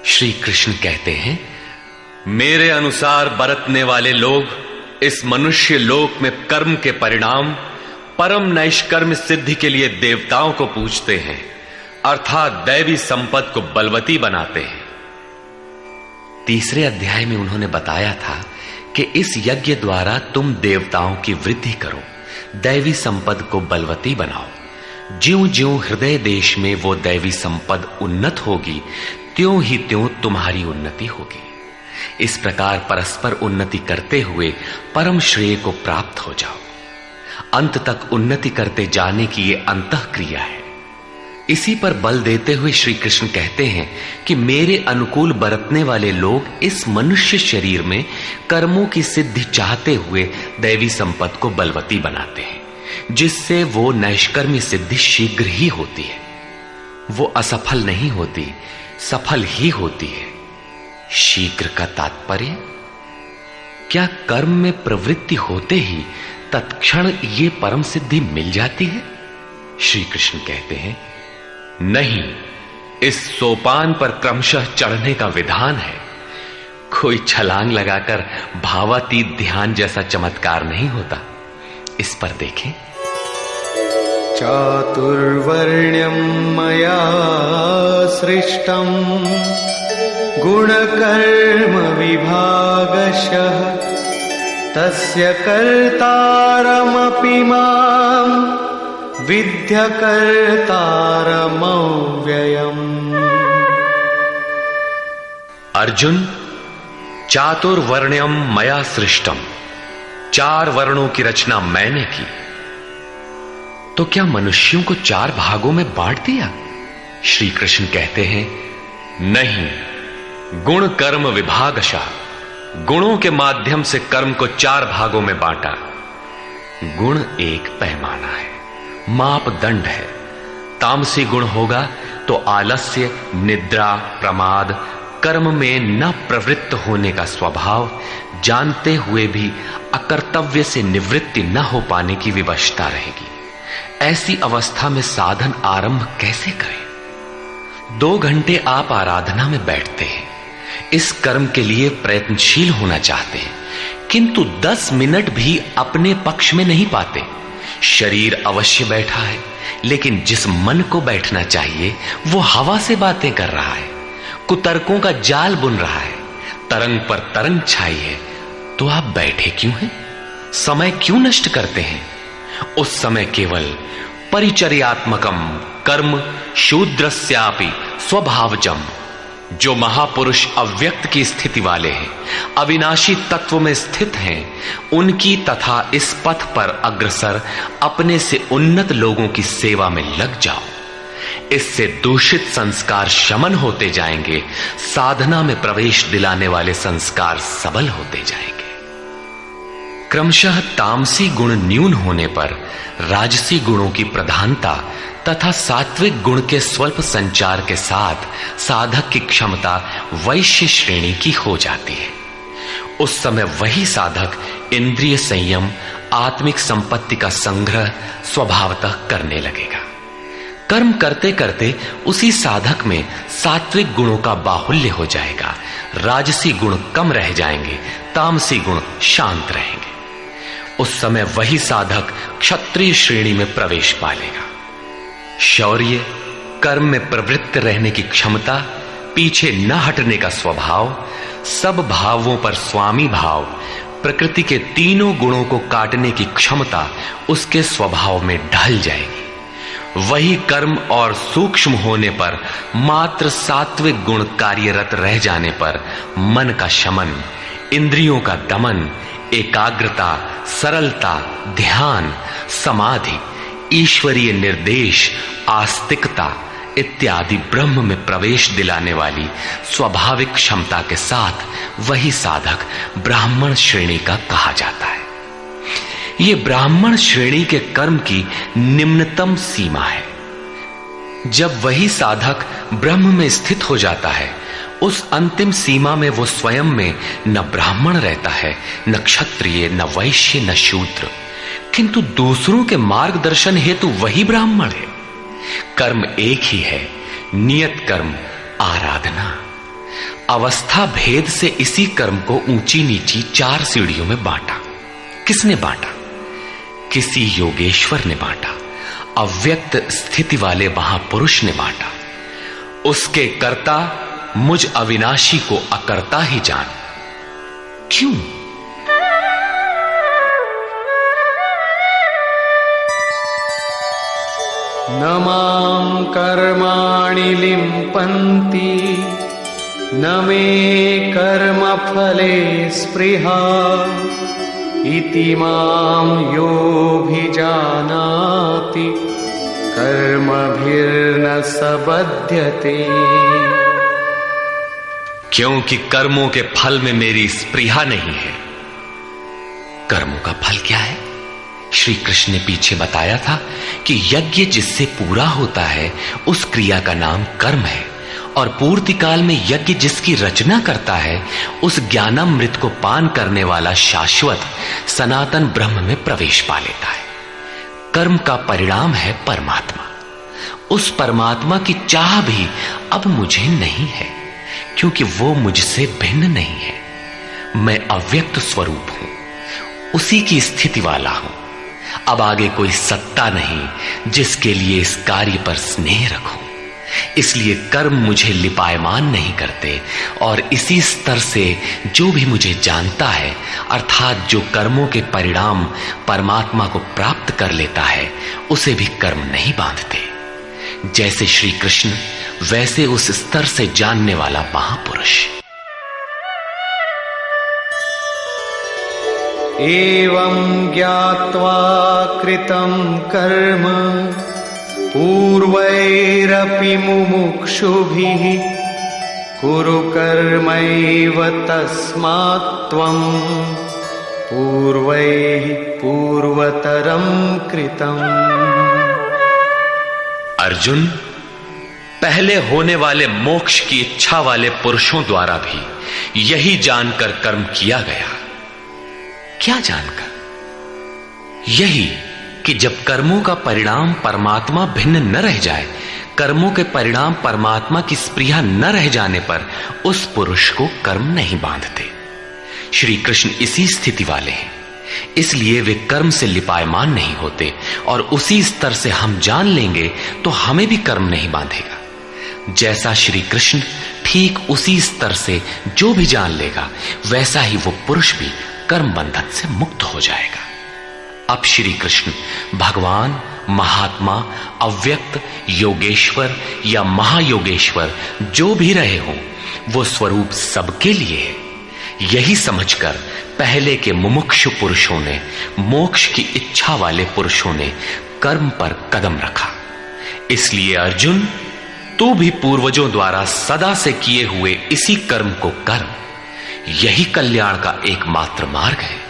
श्री कृष्ण कहते हैं, मेरे अनुसार बरतने वाले लोग इस मनुष्य लोक में कर्म के परिणाम परम नैष्कर्म्य सिद्धि के लिए देवताओं को पूजते हैं, अर्थात दैवी संपत्ति को बलवती बनाते हैं। तीसरे अध्याय में उन्होंने बताया था कि इस यज्ञ द्वारा तुम देवताओं की वृद्धि करो, दैवी संपद को बलवती बनाओ। ज्यों ज्यों हृदय देश में वो दैवी संपद उन्नत होगी, त्यों ही त्यों तुम्हारी उन्नति होगी। इस प्रकार परस्पर उन्नति करते हुए परम श्रेय को प्राप्त हो जाओ। अंत तक उन्नति करते जाने की ये अंतःक्रिया है। इसी पर बल देते हुए श्री कृष्ण कहते हैं कि मेरे अनुकूल बरतने वाले लोग इस मनुष्य शरीर में कर्मों की सिद्धि चाहते हुए दैवी संपत्ति को बलवती बनाते हैं, जिससे वो नैष्कर्मी सिद्धि शीघ्र ही होती है। वो असफल नहीं होती, सफल ही होती है। शीघ्र का तात्पर्य, क्या कर्म में प्रवृत्ति होते ही तत्क्षण ये परम सिद्धि मिल जाती है? श्री कृष्ण कहते हैं, नहीं, इस सोपान पर क्रमशः चढ़ने का विधान है। कोई छलांग लगाकर भावातीत ध्यान जैसा चमत्कार नहीं होता। इस पर देखें। चातुर्वर्ण्यं मया सृष्टं गुणकर्म विभागशः तस्य कर्तारमपि मां विद्यकर्तारमव्ययम्। अर्जुन, चातुर्वर्ण्यम मया सृष्टम, 4 वर्णों की रचना मैंने की, तो क्या मनुष्यों को 4 भागों में बांट दिया? श्री कृष्ण कहते हैं, नहीं, गुण कर्म विभागशः, गुणों के माध्यम से कर्म को 4 भागों में बांटा। गुण एक पैमाना है, मापदंड है। तामसी गुण होगा तो आलस्य, निद्रा, प्रमाद, कर्म में न प्रवृत्त होने का स्वभाव, जानते हुए भी अकर्तव्य से निवृत्ति न हो पाने की विवशता रहेगी। ऐसी अवस्था में साधन आरंभ कैसे करें? 2 घंटे आप आराधना में बैठते हैं, इस कर्म के लिए प्रयत्नशील होना चाहते हैं, किंतु 10 मिनट भी अपने पक्ष में नहीं पाते। शरीर अवश्य बैठा है, लेकिन जिस मन को बैठना चाहिए वो हवा से बातें कर रहा है, कुतर्कों का जाल बुन रहा है, तरंग पर तरंग छाई है, तो आप बैठे क्यों हैं? समय क्यों नष्ट करते हैं? उस समय केवल परिचर्यात्मकम कर्म शूद्रस्यापि स्वभावजम, जो महापुरुष अव्यक्त की स्थिति वाले हैं, अविनाशी तत्व में स्थित हैं, उनकी तथा इस पथ पर अग्रसर अपने से उन्नत लोगों की सेवा में लग जाओ। इससे दूषित संस्कार शमन होते जाएंगे, साधना में प्रवेश दिलाने वाले संस्कार सबल होते जाएंगे। क्रमशः तामसी गुण न्यून होने पर राजसी गुणों की प्रधानता तथा सात्विक गुण के स्वल्प संचार के साथ साधक की क्षमता वैश्य श्रेणी की हो जाती है। उस समय वही साधक इंद्रिय संयम, आत्मिक संपत्ति का संग्रह स्वभावतः करने लगेगा। कर्म करते करते उसी साधक में सात्विक गुणों का बाहुल्य हो जाएगा, राजसी गुण कम रह जाएंगे, तामसी गुण शांत रहेंगे। उस समय वही साधक क्षत्रिय श्रेणी में प्रवेश पालेगा। शौर्य, कर्म में प्रवृत्त रहने की क्षमता, पीछे न हटने का स्वभाव, सब भावों पर स्वामी भाव, प्रकृति के तीनों गुणों को काटने की क्षमता उसके स्वभाव में ढल जाएगी। वही कर्म और सूक्ष्म होने पर मात्र सात्विक गुण कार्यरत रह जाने पर मन का शमन, इंद्रियों का दमन, एकाग्रता, सरलता, ध्यान, समाधि, ईश्वरीय निर्देश, आस्तिकता इत्यादि ब्रह्म में प्रवेश दिलाने वाली स्वाभाविक क्षमता के साथ वही साधक ब्राह्मण श्रेणी का कहा जाता है। ये ब्राह्मण श्रेणी के कर्म की निम्नतम सीमा है। जब वही साधक ब्रह्म में स्थित हो जाता है, उस अंतिम सीमा में वो स्वयं में न ब्राह्मण रहता है, न क्षत्रिय, न वैश्य, न शूद्र, किंतु दूसरों के मार्गदर्शन हेतु वही ब्राह्मण है। कर्म एक ही है, नियत कर्म आराधना। अवस्था भेद से इसी कर्म को ऊंची नीची 4 सीढ़ियों में बांटा। किसने बांटा? किसी योगेश्वर ने बांटा, अव्यक्त स्थिति वाले महापुरुष ने बांटा। उसके कर्ता मुझ अविनाशी को अकर्ता ही जान। क्यों? न मां कर्माणि लिम्पन्ति न मे कर्मफले स्पृहा इति मां योऽभिजानाति कर्मभिर्न स बध्यते। क्योंकि कर्मों के फल में मेरी स्पृहा नहीं है। कर्मों का फल क्या है? श्री कृष्ण ने पीछे बताया था कि यज्ञ जिससे पूरा होता है उस क्रिया का नाम कर्म है, और पूर्ति काल में यज्ञ जिसकी रचना करता है उस ज्ञानामृत को पान करने वाला शाश्वत सनातन ब्रह्म में प्रवेश पा लेता है। कर्म का परिणाम है परमात्मा। उस परमात्मा की चाह भी अब मुझे नहीं है, क्योंकि वो मुझसे भिन्न नहीं है। मैं अव्यक्त स्वरूप हूं, उसी की स्थिति वाला हूं। अब आगे कोई सत्ता नहीं जिसके लिए इस कार्य पर स्नेह रखूं। इसलिए कर्म मुझे लिपायमान नहीं करते, और इसी स्तर से जो भी मुझे जानता है, अर्थात जो कर्मों के परिणाम परमात्मा को प्राप्त कर लेता है, उसे भी कर्म नहीं बांधते। जैसे श्री कृष्ण, वैसे उस स्तर से जानने वाला महापुरुष। एवं ज्ञात्वा कृतं कर्म पूर्वैरपि मुमुक्षुभिः कुरु कर्मैव तस्मात् त्वं पूर्वैः पूर्वतरं कृतम्। अर्जुन, पहले होने वाले मोक्ष की इच्छा वाले पुरुषों द्वारा भी यही जानकर कर्म किया गया। क्या जानकर? यही कि जब कर्मों का परिणाम परमात्मा भिन्न न रह जाए, कर्मों के परिणाम परमात्मा की स्पृहा न रह जाने पर उस पुरुष को कर्म नहीं बांधते। श्री कृष्ण इसी स्थिति वाले हैं, इसलिए वे कर्म से लिपायमान नहीं होते, और उसी स्तर से हम जान लेंगे तो हमें भी कर्म नहीं बांधेगा। जैसा श्री कृष्ण, ठीक उसी स्तर से जो भी जान लेगा, वैसा ही वो पुरुष भी कर्म बंधन से मुक्त हो जाएगा। अब श्री कृष्ण भगवान, महात्मा, अव्यक्त, योगेश्वर या महायोगेश्वर जो भी रहे हों, वो स्वरूप सबके लिए है। यही समझकर पहले के मुमुक्षु पुरुषों ने, मोक्ष की इच्छा वाले पुरुषों ने कर्म पर कदम रखा। इसलिए अर्जुन, तू भी पूर्वजों द्वारा सदा से किए हुए इसी कर्म को कर। यही कल्याण का एकमात्र मार्ग है।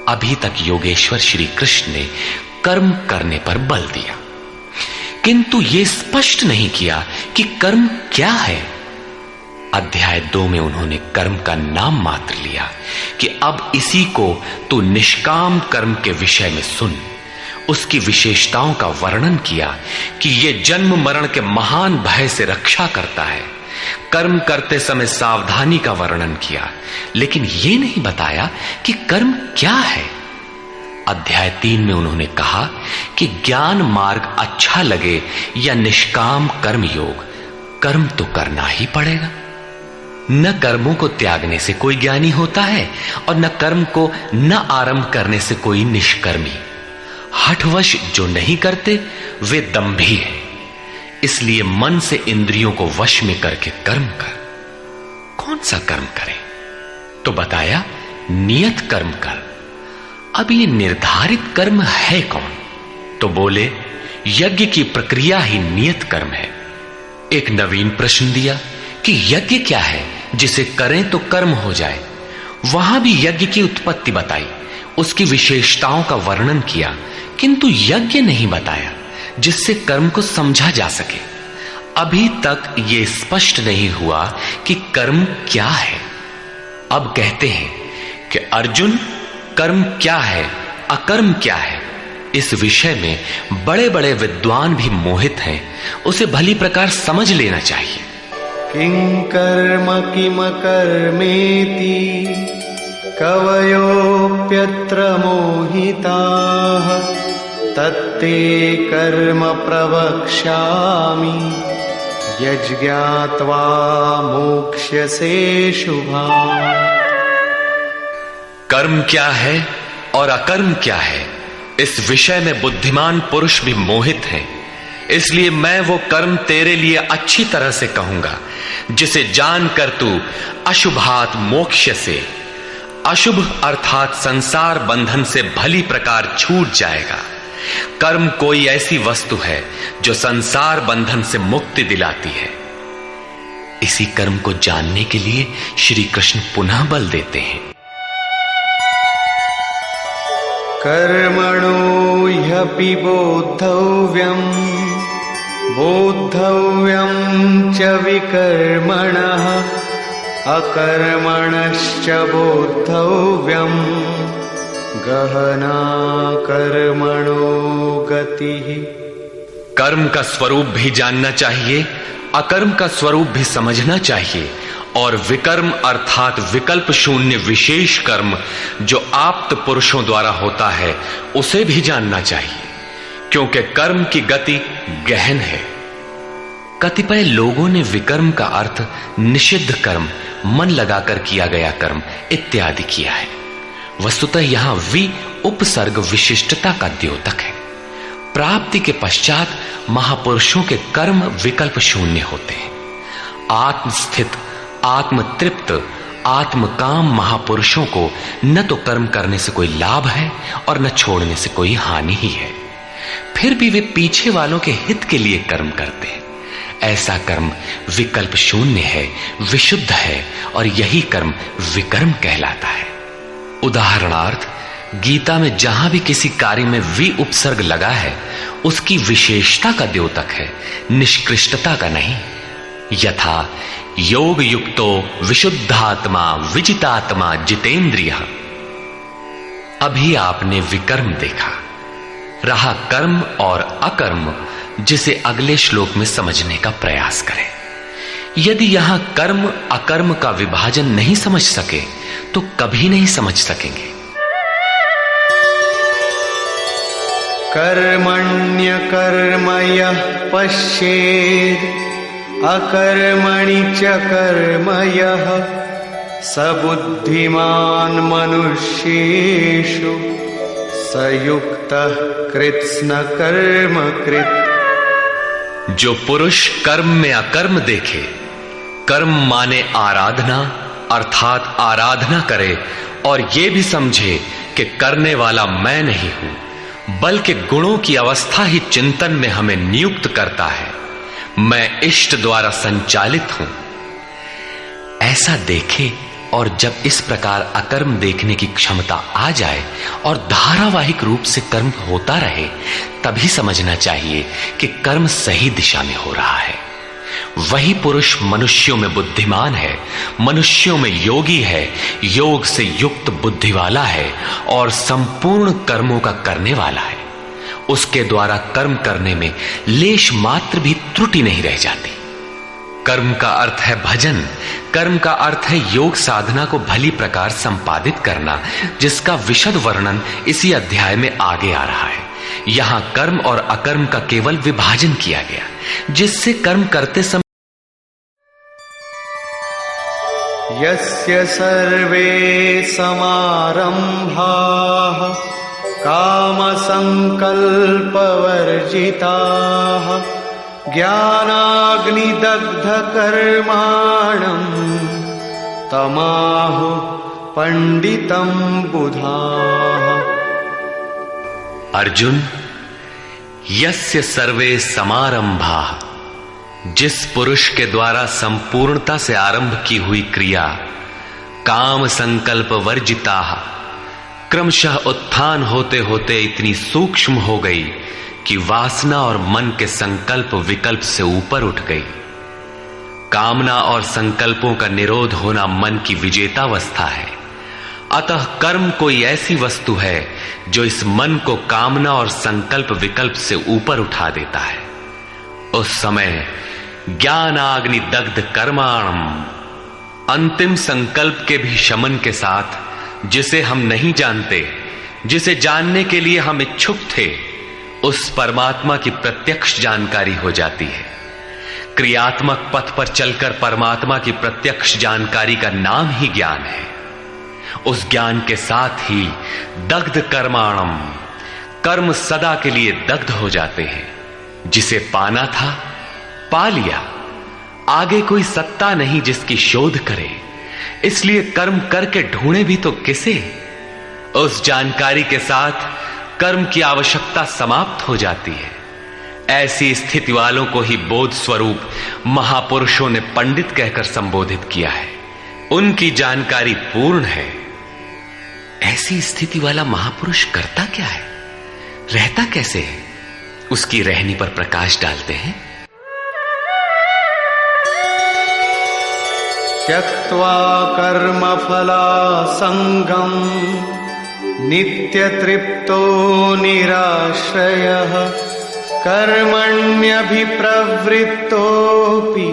अभी तक योगेश्वर श्री कृष्ण ने कर्म करने पर बल दिया, किंतु यह स्पष्ट नहीं किया कि कर्म क्या है। अध्याय 2 में उन्होंने कर्म का नाम मात्र लिया कि अब इसी को तू निष्काम कर्म के विषय में सुन। उसकी विशेषताओं का वर्णन किया कि यह जन्म मरण के महान भय से रक्षा करता है। कर्म करते समय सावधानी का वर्णन किया, लेकिन यह नहीं बताया कि कर्म क्या है। अध्याय 3 में उन्होंने कहा कि ज्ञान मार्ग अच्छा लगे या निष्काम कर्म योग, कर्म तो करना ही पड़ेगा। न कर्मों को त्यागने से कोई ज्ञानी होता है, और न कर्म को न आरंभ करने से कोई निष्कर्मी। हठवश जो नहीं करते वे दंभी है। इसलिए मन से इंद्रियों को वश में करके कर्म कर। कौन सा कर्म करें? तो बताया नियत कर्म कर। अब ये निर्धारित कर्म है कौन? तो बोले यज्ञ की प्रक्रिया ही नियत कर्म है। एक नवीन प्रश्न दिया कि यज्ञ क्या है जिसे करें तो कर्म हो जाए। वहां भी यज्ञ की उत्पत्ति बताई, उसकी विशेषताओं का वर्णन किया, किंतु यज्ञ नहीं बताया जिससे कर्म को समझा जा सके। अभी तक यह स्पष्ट नहीं हुआ कि कर्म क्या है। अब कहते हैं कि अर्जुन, कर्म क्या है, अकर्म क्या है, इस विषय में बड़े बड़े विद्वान भी मोहित हैं। उसे भली प्रकार समझ लेना चाहिए। किं कर्म किम कर्मेति कवयोप्यत्र मोहिताः तत्ते कर्म प्रवक्ष्यामि यज्ञात्वा मोक्ष्यसे शुभाम्। कर्म क्या है और अकर्म क्या है, इस विषय में बुद्धिमान पुरुष भी मोहित हैं। इसलिए मैं वो कर्म तेरे लिए अच्छी तरह से कहूंगा जिसे जानकर तू अशुभात मोक्ष से, अशुभ अर्थात संसार बंधन से भली प्रकार छूट जाएगा। कर्म कोई ऐसी वस्तु है जो संसार बंधन से मुक्ति दिलाती है। इसी कर्म को जानने के लिए श्री कृष्ण पुनः बल देते हैं। कर्मणो ह्यपि बोद्धव्यम् च विकर्मणः अकर्मणश्च बोद्धव्यम् गहना कर्मणो गतिः। कर्म का स्वरूप भी जानना चाहिए, अकर्म का स्वरूप भी समझना चाहिए, और विकर्म अर्थात विकल्प शून्य विशेष कर्म जो आप्त पुरुषों द्वारा होता है उसे भी जानना चाहिए, क्योंकि कर्म की गति गहन है। कतिपय लोगों ने विकर्म का अर्थ निषिद्ध कर्म, मन लगाकर किया गया कर्म इत्यादि किया है। वस्तुतः यहां वि उपसर्ग विशिष्टता का द्योतक है। प्राप्ति के पश्चात महापुरुषों के कर्म विकल्प शून्य होते हैं। आत्मस्थित, आत्मतृप्त, आत्मकाम महापुरुषों को न तो कर्म करने से कोई लाभ है और न छोड़ने से कोई हानि ही है, फिर भी वे पीछे वालों के हित के लिए कर्म करते हैं। ऐसा कर्म विकल्प शून्य है, विशुद्ध है, और यही कर्म विकर्म कहलाता है। उदाहरणार्थ, गीता में जहां भी किसी कार्य में वि उपसर्ग लगा है उसकी विशेषता का द्योतक है, निष्कृष्टता का नहीं। यथा योग युक्तो विशुद्धात्मा विजितात्मा जितेंद्रिय। अभी आपने विकर्म देखा, रहा कर्म और अकर्म, जिसे अगले श्लोक में समझने का प्रयास करें। यदि यहां कर्म अकर्म का विभाजन नहीं समझ सके तो कभी नहीं समझ सकेंगे। कर्मण्यकर्म यः पश्येत् अकर्मणि च कर्म यः स बुद्धिमान् मनुष्येषु स युक्तः कृत्स्न कर्म कृत्। जो पुरुष कर्म में अकर्म देखे, कर्म माने आराधना अर्थात आराधना करे, और ये भी समझे कि करने वाला मैं नहीं हूं, बल्कि गुणों की अवस्था ही चिंतन में हमें नियुक्त करता है, मैं इष्ट द्वारा संचालित हूं, ऐसा देखे। और जब इस प्रकार अकर्म देखने की क्षमता आ जाए और धारावाहिक रूप से कर्म होता रहे, तभी समझना चाहिए कि कर्म सही दिशा में हो रहा है। वही पुरुष मनुष्यों में बुद्धिमान है, मनुष्यों में योगी है, योग से युक्त बुद्धि वाला है और संपूर्ण कर्मों का करने वाला है। उसके द्वारा कर्म करने में लेश मात्र भी त्रुटि नहीं रह जाती। कर्म का अर्थ है भजन, कर्म का अर्थ है योग साधना को भली प्रकार संपादित करना, जिसका विशद वर्णन इसी अध्याय में आगे आ रहा है। यहां कर्म और अकर्म का केवल विभाजन किया गया, जिससे कर्म करते समय यस्य सर्वे समारंभाः कामसंकल्पवर्जिताः ज्ञानाग्निदग्धकर्माणं तमाहुः पंडितं बुधाः। अर्जुन, यस्य सर्वे समारंभाः, जिस पुरुष के द्वारा संपूर्णता से आरंभ की हुई क्रिया काम संकल्प वर्जिताः क्रमशः उत्थान होते होते इतनी सूक्ष्म हो गई कि वासना और मन के संकल्प विकल्प से ऊपर उठ गई। कामना और संकल्पों का निरोध होना मन की विजेतावस्था है। अतः कर्म कोई ऐसी वस्तु है जो इस मन को कामना और संकल्प विकल्प से ऊपर उठा देता है। उस समय ज्ञानाग्नि दग्ध कर्माणम, अंतिम संकल्प के भी शमन के साथ, जिसे हम नहीं जानते, जिसे जानने के लिए हम इच्छुक थे, उस परमात्मा की प्रत्यक्ष जानकारी हो जाती है। क्रियात्मक पथ पर चलकर परमात्मा की प्रत्यक्ष जानकारी का नाम ही ज्ञान है। उस ज्ञान के साथ ही दग्ध कर्माणम, कर्म सदा के लिए दग्ध हो जाते हैं। जिसे पाना था पा लिया, आगे कोई सत्ता नहीं जिसकी शोध करे। इसलिए कर्म करके ढूंढे भी तो किसे? उस जानकारी के साथ कर्म की आवश्यकता समाप्त हो जाती है। ऐसी स्थिति वालों को ही बोध स्वरूप महापुरुषों ने पंडित कहकर संबोधित किया है। उनकी जानकारी पूर्ण है। ऐसी स्थिति वाला महापुरुष करता क्या है, रहता कैसे है, उसकी रहनी पर प्रकाश डालते हैं। त्यक्त्वा कर्मफलासंगम नित्यतृप्तो निराश्रयः कर्मण्यभिप्रवृत्तोऽपि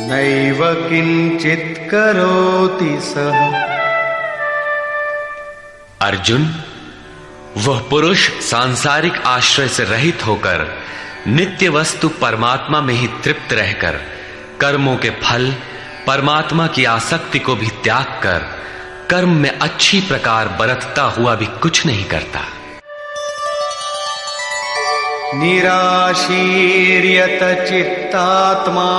नैव किंचित् करोति सः। अर्जुन, वह पुरुष सांसारिक आश्रय से रहित होकर नित्य वस्तु परमात्मा में ही तृप्त रहकर कर्मों के फल परमात्मा की आसक्ति को भी त्याग कर कर्म में अच्छी प्रकार बरतता हुआ भी कुछ नहीं करता। निराशीर्यत चित्तात्मा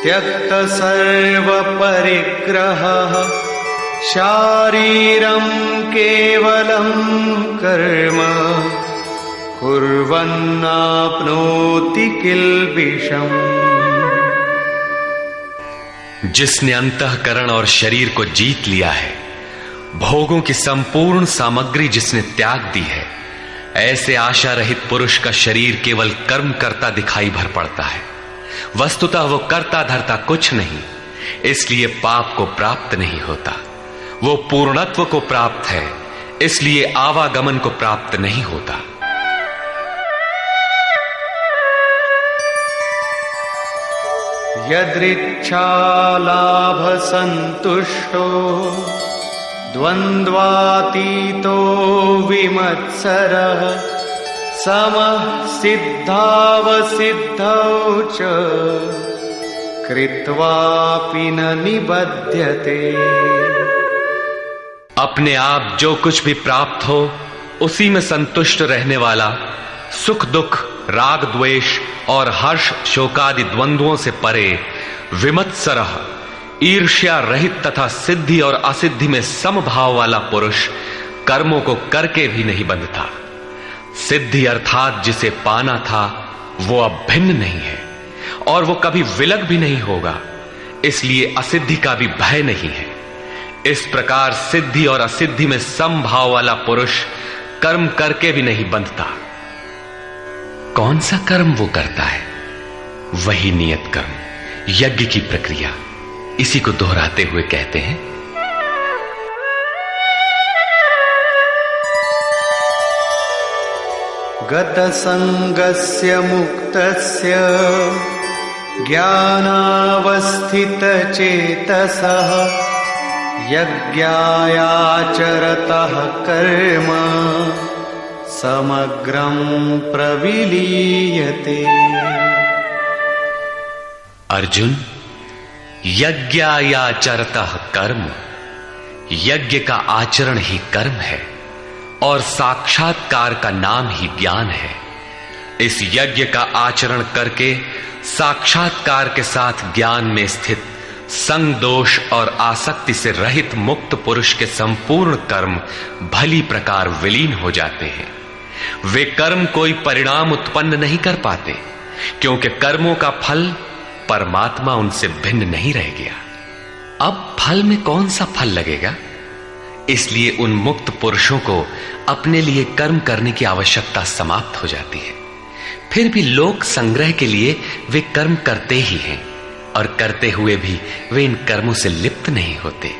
त्यक्त सर्व परिग्रहः शारीरं केवलं कर्म कुर्वन्नाप्नोति किल्बिषम्। जिसने अंतःकरण और शरीर को जीत लिया है, भोगों की संपूर्ण सामग्री जिसने त्याग दी है, ऐसे आशा रहित पुरुष का शरीर केवल कर्म करता दिखाई भर पड़ता है। वस्तुतः वो करता धरता कुछ नहीं, इसलिए पाप को प्राप्त नहीं होता। वो पूर्णत्व को प्राप्त है, इसलिए आवागमन को प्राप्त नहीं होता। यदृच्छालाभ संतुष्टो द्वन्द्वातीतो विमत्सरः समः सिद्धावसिद्धौ च कृत्वापि न निबध्यते। अपने आप जो कुछ भी प्राप्त हो उसी में संतुष्ट रहने वाला, सुख दुख राग द्वेष और हर्ष शोकादि द्वंद्वों से परे, विमत्सरः ईर्ष्या रहित तथा सिद्धि और असिद्धि में समभाव वाला पुरुष कर्मों को करके भी नहीं बंधता। सिद्धि अर्थात जिसे पाना था वो अब भिन्न नहीं है और वो कभी विलग भी नहीं होगा, इसलिए असिद्धि का भी भय नहीं है। इस प्रकार सिद्धि और असिद्धि में समभाव वाला पुरुष कर्म करके भी नहीं बंधता। कौन सा कर्म वो करता है? वही नियत कर्म, यज्ञ की प्रक्रिया। इसी को दोहराते हुए कहते हैं, गतसंगस्य मुक्तस्य ज्ञानावस्थितचेतसः यज्ञायाचरतः कर्म समग्रं प्रविलीयते। अर्जुन, यज्ञायाचरतः कर्म, यज्ञ का आचरण ही कर्म है और साक्षात्कार का नाम ही ज्ञान है। इस यज्ञ का आचरण करके साक्षात्कार के साथ ज्ञान में स्थित संग दोष और आसक्ति से रहित मुक्त पुरुष के संपूर्ण कर्म भली प्रकार विलीन हो जाते हैं। वे कर्म कोई परिणाम उत्पन्न नहीं कर पाते, क्योंकि कर्मों का फल परमात्मा उनसे भिन्न नहीं रह गया। अब फल में कौन सा फल लगेगा? इसलिए उन मुक्त पुरुषों को अपने लिए कर्म करने की आवश्यकता समाप्त हो जाती है। फिर भी लोक संग्रह के लिए वे कर्म करते ही हैं और करते हुए भी वे इन कर्मों से लिप्त नहीं होते।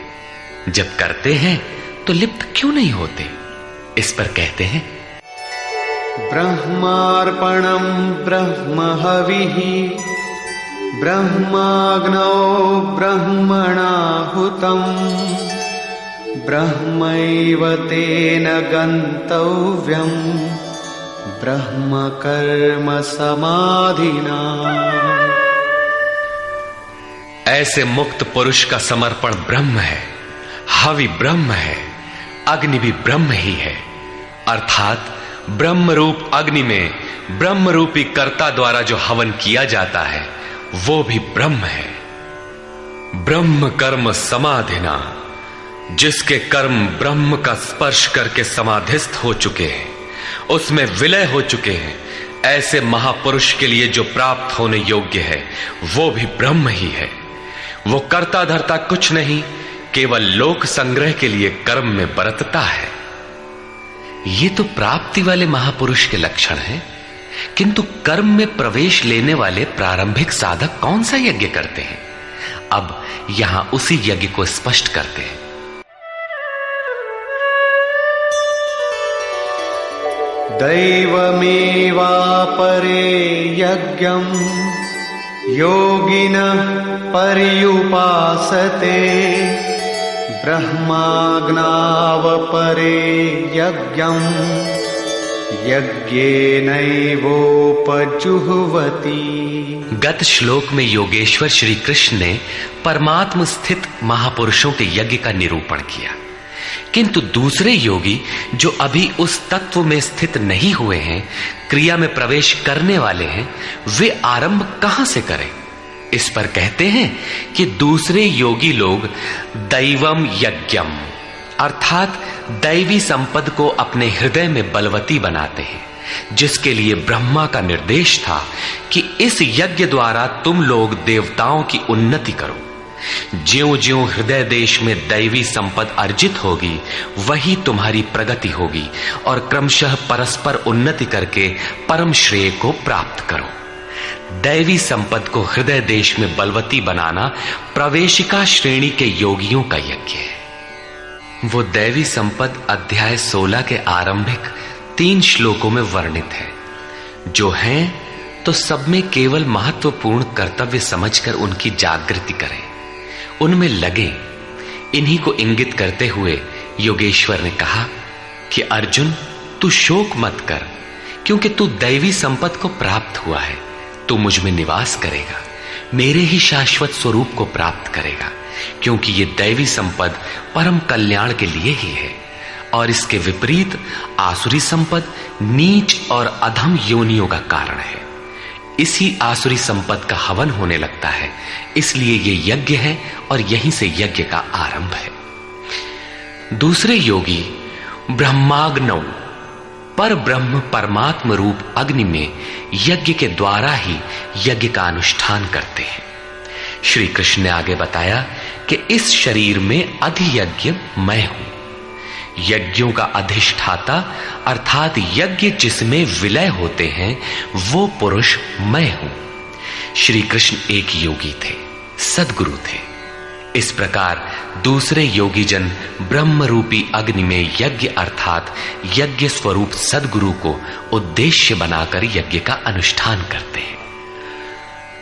जब करते हैं तो लिप्त क्यों नहीं होते? इस पर कहते हैं, ब्रह्मार्पणं ब्रह्महविः ब्रह्माग्नौ ब्रह्मणाहुतं ब्रह्मैव तेन गन्तव्यं ब्रह्म कर्म समाधिना। ऐसे मुक्त पुरुष का समर्पण ब्रह्म है, हवि ब्रह्म है, अग्नि भी ब्रह्म ही है। अर्थात ब्रह्म रूप अग्नि में ब्रह्म रूपी कर्ता द्वारा जो हवन किया जाता है वो भी ब्रह्म है। ब्रह्म कर्म समाधिना, जिसके कर्म ब्रह्म का स्पर्श करके समाधिस्थ हो चुके हैं, उसमें विलय हो चुके हैं, ऐसे महापुरुष के लिए जो प्राप्त होने योग्य है वो भी ब्रह्म ही है। वो कर्ता धर्ता कुछ नहीं, केवल लोक संग्रह के लिए कर्म में बरतता है। ये तो प्राप्ति वाले महापुरुष के लक्षण हैं, किंतु कर्म में प्रवेश लेने वाले प्रारंभिक साधक कौन सा यज्ञ करते हैं? अब यहां उसी यज्ञ को स्पष्ट करते हैं। दैवमेवापरे यज्ञं योगिनः पर्युपासते, ब्रह्माग्नावपरे यज्ञं यज्ञेनैवोपजुह्वति। गत श्लोक में योगेश्वर श्री कृष्ण ने परमात्म स्थित महापुरुषों के यज्ञ का निरूपण किया, किंतु दूसरे योगी जो अभी उस तत्व में स्थित नहीं हुए हैं, क्रिया में प्रवेश करने वाले हैं, वे आरंभ कहां से करें? इस पर कहते हैं कि दूसरे योगी लोग दैवम यज्ञम अर्थात दैवी संपद को अपने हृदय में बलवती बनाते हैं, जिसके लिए ब्रह्मा का निर्देश था कि इस यज्ञ द्वारा तुम लोग देवताओं की उन्नति करो। ज्यों ज्यों हृदय देश में दैवी संपद अर्जित होगी, वही तुम्हारी प्रगति होगी और क्रमशः परस्पर उन्नति करके परम श्रेय को प्राप्त करो। दैवी संपद को हृदय देश में बलवती बनाना प्रवेशिका श्रेणी के योगियों का यज्ञ है। वो दैवी संपद अध्याय 16 के आरंभिक 3 श्लोकों में वर्णित है, जो हैं तो सब में केवल महत्वपूर्ण कर्तव्य समझकर उनकी जागृति करें, उनमें लगे। इन्हीं को इंगित करते हुए योगेश्वर ने कहा कि अर्जुन, तू शोक मत कर, क्योंकि तू दैवी संपद को प्राप्त हुआ है। तू मुझ में निवास करेगा, मेरे ही शाश्वत स्वरूप को प्राप्त करेगा, क्योंकि ये दैवी संपद परम कल्याण के लिए ही है। और इसके विपरीत आसुरी संपद नीच और अधम योनियों का कारण है। इसी आसुरी संपद का हवन होने लगता है, इसलिए ये यज्ञ है और यहीं से यज्ञ का आरंभ है। दूसरे योगी ब्रह्माग्नौ पर ब्रह्म परमात्म रूप अग्नि में यज्ञ के द्वारा ही यज्ञ का अनुष्ठान करते हैं। श्री कृष्ण ने आगे बताया कि इस शरीर में अधियज्ञ मैं हूं। यज्ञों का अधिष्ठाता अर्थात यज्ञ जिसमें विलय होते हैं वो पुरुष मैं हूं। श्री कृष्ण एक योगी थे, सद्गुरु थे। इस प्रकार दूसरे योगी जन ब्रह्म रूपी अग्नि में यज्ञ अर्थात यज्ञ स्वरूप सद्गुरु को उद्देश्य बनाकर यज्ञ का अनुष्ठान करते हैं।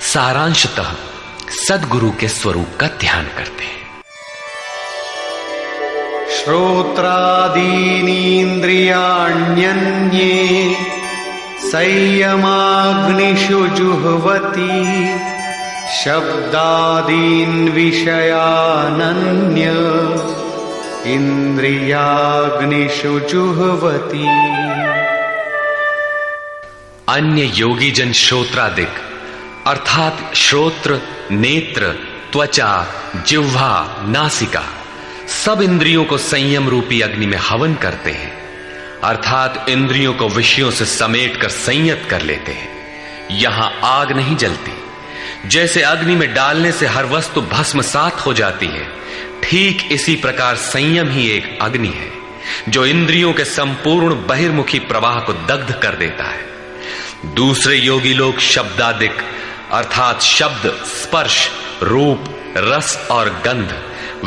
सारांशतः सद्गुरु के स्वरूप का ध्यान करते हैं। श्रोत्रादीनीन्द्रियाण्यन्ये संयमाग्निषु जुह्वति, शब्दादीन् विषयानन्य इंद्रियाग्निषु जुह्वति। अन्य योगी जन श्रोत्रादिक अर्थात श्रोत्र, नेत्र, त्वचा, जिह्वा, नासिका सब इंद्रियों को संयम रूपी अग्नि में हवन करते हैं, अर्थात इंद्रियों को विषयों से समेटकर संयत कर लेते हैं। यहां आग नहीं जलती। जैसे अग्नि में डालने से हर वस्तु भस्मसात हो जाती है, ठीक इसी प्रकार संयम ही एक अग्नि है जो इंद्रियों के संपूर्ण बहिर्मुखी प्रवाह को दग्ध कर देता है। दूसरे योगी लोग शब्दादिक अर्थात शब्द, स्पर्श, रूप, रस और गंध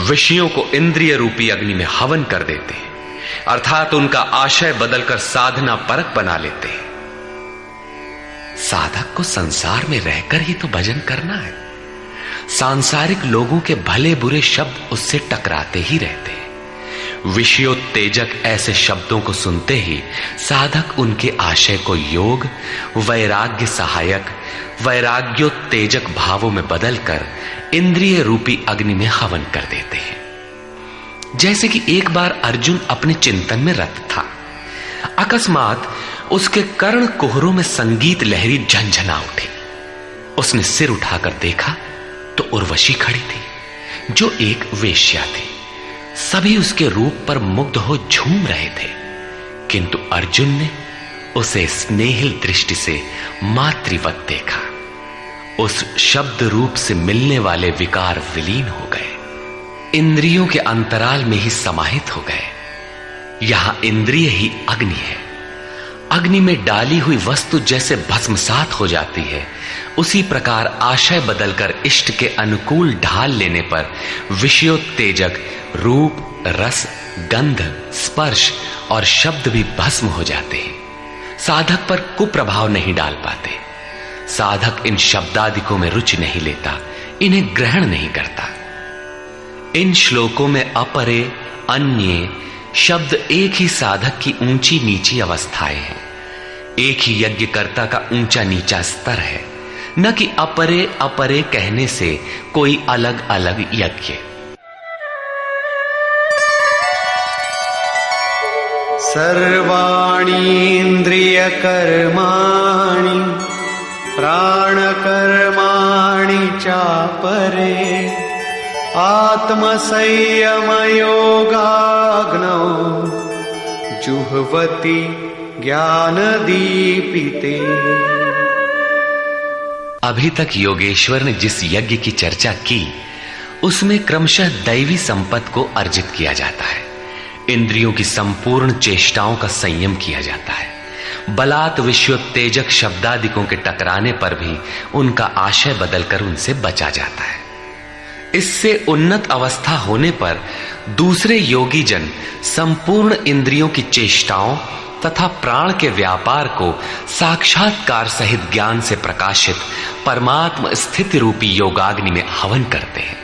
विषयों को इंद्रिय रूपी अग्नि में हवन कर देते हैं, अर्थात उनका आशय बदलकर साधना परक बना लेते हैं। साधक को संसार में रहकर ही तो भजन करना है। सांसारिक लोगों के भले बुरे शब्द उससे टकराते ही रहते हैं। विषयोत्तेजक ऐसे शब्दों को सुनते ही साधक उनके आशय को योग, वैराग्य सहायक, वैराग्योत्तेजक भावों में बदलकर इंद्रिय रूपी अग्नि में हवन कर देते हैं। जैसे कि एक बार अर्जुन अपने चिंतन में रत था, अकस्मात उसके कर्ण कुहरों में संगीत लहरी झंझना उठी। उसने सिर उठाकर देखा तो उर्वशी खड़ी थी। जो एक वेश्या थी। सभी उसके रूप पर मुग्ध हो झूम रहे थे, किंतु अर्जुन ने उसे स्नेहिल दृष्टि से मातृवत देखा। उस शब्द रूप से मिलने वाले विकार विलीन हो गए, इंद्रियों के अंतराल में ही समाहित हो गए। यहां इंद्रिय ही अग्नि है। अग्नि में डाली हुई वस्तु जैसे भस्मसात हो जाती है, उसी प्रकार आशय बदलकर इष्ट के अनुकूल ढाल लेने पर विषयोत्तेजक रूप, रस, गंध, स्पर्श और शब्द भी भस्म हो जाते हैं। साधक पर कुप्रभाव नहीं डाल पाते। साधक इन शब्दादिकों में रुचि नहीं लेता, इन्हें ग्रहण नहीं करता। इन श्लोकों में अपरे, अन्य शब्द एक ही साधक की ऊंची नीची अवस्थाएं हैं। एक ही यज्ञकर्ता का ऊंचा नीचा स्तर है, न कि अपरे अपरे कहने से कोई अलग अलग यज्ञ। सर्वाणि इंद्रियकर्माणि प्राणकर्माणि चापरे आत्मसंयमयोगाग्नौ जुह्वति ज्ञानदीपिते। अभी तक योगेश्वर ने जिस यज्ञ की चर्चा की, उसमें क्रमशः दैवी संपत्ति को अर्जित किया जाता है। इंद्रियों की संपूर्ण चेष्टाओं का संयम किया जाता है। बलात् विषयोत्तेजक शब्दादिकों के टकराने पर भी उनका आशय बदलकर उनसे बचा जाता है। इससे उन्नत अवस्था होने पर दूसरे योगी जन संपूर्ण इंद्रियों की चेष्टाओं तथा प्राण के व्यापार को साक्षात्कार सहित ज्ञान से प्रकाशित परमात्म स्थिति रूपी योगाग्नि में हवन करते हैं।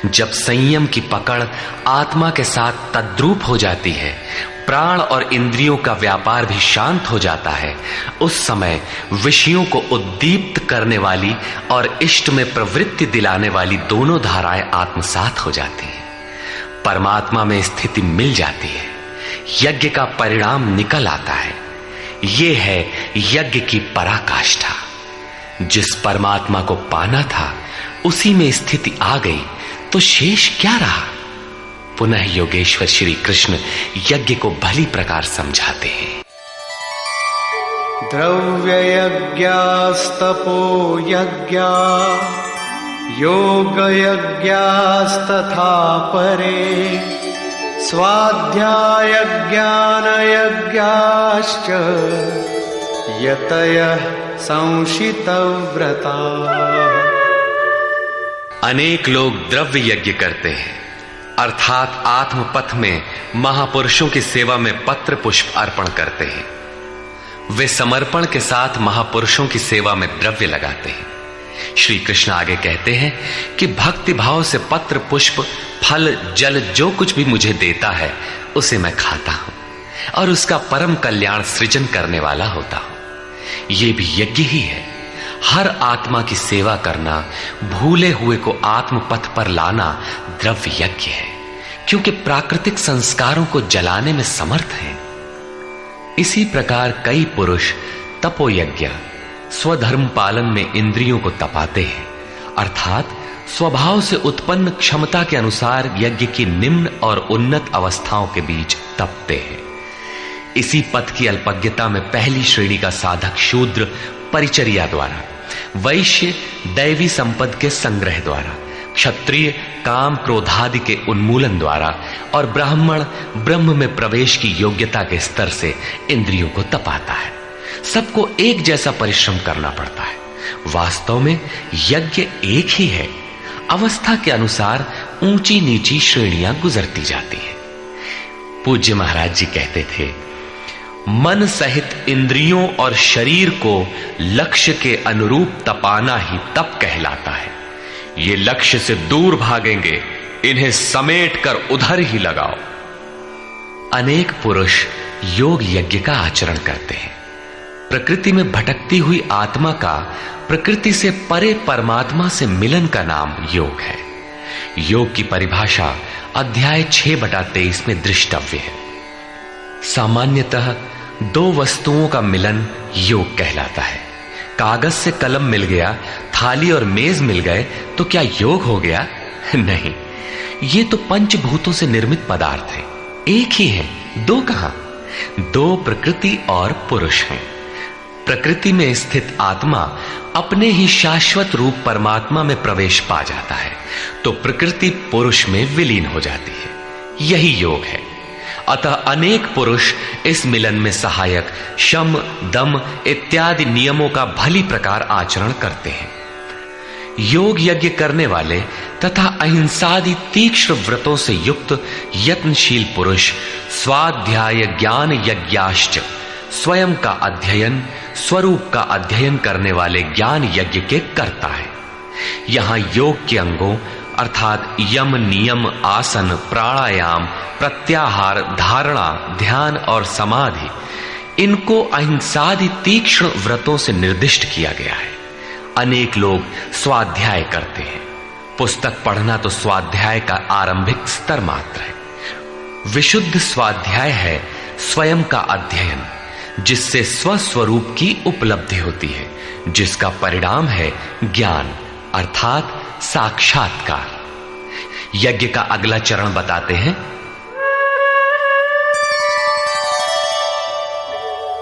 जब संयम की पकड़ आत्मा के साथ तद्रूप हो जाती है, प्राण और इंद्रियों का व्यापार भी शांत हो जाता है, उस समय विषयों को उद्दीप्त करने वाली और इष्ट में प्रवृत्ति दिलाने वाली दोनों धाराएं आत्मसात हो जाती हैं। परमात्मा में स्थिति मिल जाती है, यज्ञ का परिणाम निकल आता है। ये है यज्ञ की पराकाष्ठा। जिस परमात्मा को पाना था उसी में स्थिति आ गई तो शेष क्या रहा। पुनः योगेश्वर श्री कृष्ण यज्ञ को भली प्रकार समझाते हैं। द्रव्य यज्ञास्तपो यज्ञा योग यज्ञास्तथा परे स्वाध्याय ज्ञान यज्ञाश्च यतयः संशितव्रता। अनेक लोग द्रव्य यज्ञ करते हैं, अर्थात आत्मपथ में महापुरुषों की सेवा में पत्र पुष्प अर्पण करते हैं। वे समर्पण के साथ महापुरुषों की सेवा में द्रव्य लगाते हैं। श्री कृष्ण आगे कहते हैं कि भक्ति भाव से पत्र पुष्प फल जल जो कुछ भी मुझे देता है उसे मैं खाता हूं और उसका परम कल्याण सृजन करने वाला होता हूं। ये भी यज्ञ ही है। हर आत्मा की सेवा करना, भूले हुए को आत्म पथ पर लाना द्रव्य यज्ञ है, क्योंकि प्राकृतिक संस्कारों को जलाने में समर्थ हैं। इसी प्रकार कई पुरुष तपोयज्ञ, स्वधर्म पालन में इंद्रियों को तपाते हैं, अर्थात स्वभाव से उत्पन्न क्षमता के अनुसार यज्ञ की निम्न और उन्नत अवस्थाओं के बीच तपते हैं। इसी पथ की अल्पज्ञता में पहली श्रेणी का साधक शूद्र परिचर्या द्वारा, वैश्य दैवी संपद के संग्रह द्वारा, क्षत्रिय काम क्रोधादि के उन्मूलन द्वारा और ब्राह्मण ब्रह्म में प्रवेश की योग्यता के स्तर से इंद्रियों को तपाता है। सबको एक जैसा परिश्रम करना पड़ता है। वास्तव में यज्ञ एक ही है, अवस्था के अनुसार ऊंची नीची श्रेणियां गुजरती जाती है। पूज्य महाराज जी कहते थे, मन सहित इंद्रियों और शरीर को लक्ष्य के अनुरूप तपाना ही तप कहलाता है। ये लक्ष्य से दूर भागेंगे, इन्हें समेट कर उधर ही लगाओ। अनेक पुरुष योग यज्ञ का आचरण करते हैं। प्रकृति में भटकती हुई आत्मा का प्रकृति से परे परमात्मा से मिलन का नाम योग है। योग की परिभाषा अध्याय 6/23 में दृष्टव्य है। सामान्यतः दो वस्तुओं का मिलन योग कहलाता है। कागज से कलम मिल गया, थाली और मेज मिल गए तो क्या योग हो गया? नहीं, ये तो पंचभूतों से निर्मित पदार्थ हैं, एक ही है, दो कहां? दो प्रकृति और पुरुष हैं। प्रकृति में स्थित आत्मा अपने ही शाश्वत रूप परमात्मा में प्रवेश पा जाता है, तो प्रकृति पुरुष में विलीन हो जाती है। यही योग है। अतः अनेक पुरुष इस मिलन में सहायक शम, दम इत्यादि नियमों का भली प्रकार आचरण करते हैं। योग यज्ञ करने वाले तथा अहिंसादि तीक्ष्ण व्रतों से युक्त यत्नशील पुरुष स्वाध्याय ज्ञान यज्ञाश्च स्वयं का अध्ययन, स्वरूप का अध्ययन करने वाले ज्ञान यज्ञ के करता है। यहां योग के अंगों अर्थात यम, नियम, आसन, प्राणायाम, प्रत्याहार, धारणा, ध्यान और समाधि, इनको अहिंसादि तीक्ष्ण व्रतों से निर्दिष्ट किया गया है। अनेक लोग स्वाध्याय करते हैं। पुस्तक पढ़ना तो स्वाध्याय का आरंभिक स्तर मात्र है। विशुद्ध स्वाध्याय है स्वयं का अध्ययन, जिससे स्वस्वरूप की उपलब्धि होती है, जिसका परिणाम है ज्ञान अर्थात साक्षात्कार। यज्ञ का अगला चरण बताते हैं।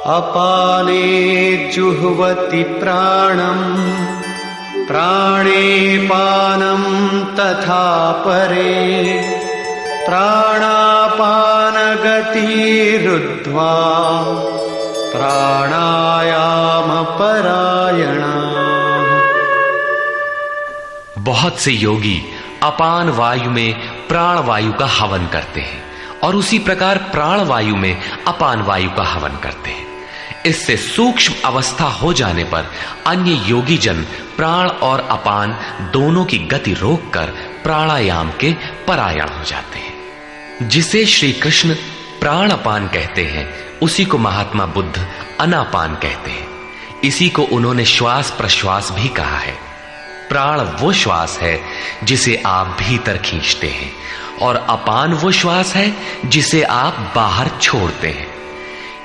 अपाने जुह्वति प्राणम प्राणे पानम तथा परे प्राणापान गतिरुद्ध्वा प्राणायाम परायणा। बहुत से योगी अपान वायु में प्राण वायु का हवन करते हैं और उसी प्रकार प्राण वायु में अपान वायु का हवन करते हैं। इससे सूक्ष्म अवस्था हो जाने पर अन्य योगी जन प्राण और अपान दोनों की गति रोककर प्राणायाम के परायण हो जाते हैं। जिसे श्री कृष्ण प्राणापान कहते हैं, उसी को महात्मा बुद्ध अनापान कहते हैं। इसी को उन्होंने श्वास प्रश्वास भी कहा है। प्राण वो श्वास है जिसे आप भीतर खींचते हैं और अपान वो श्वास है जिसे आप बाहर छोड़ते हैं।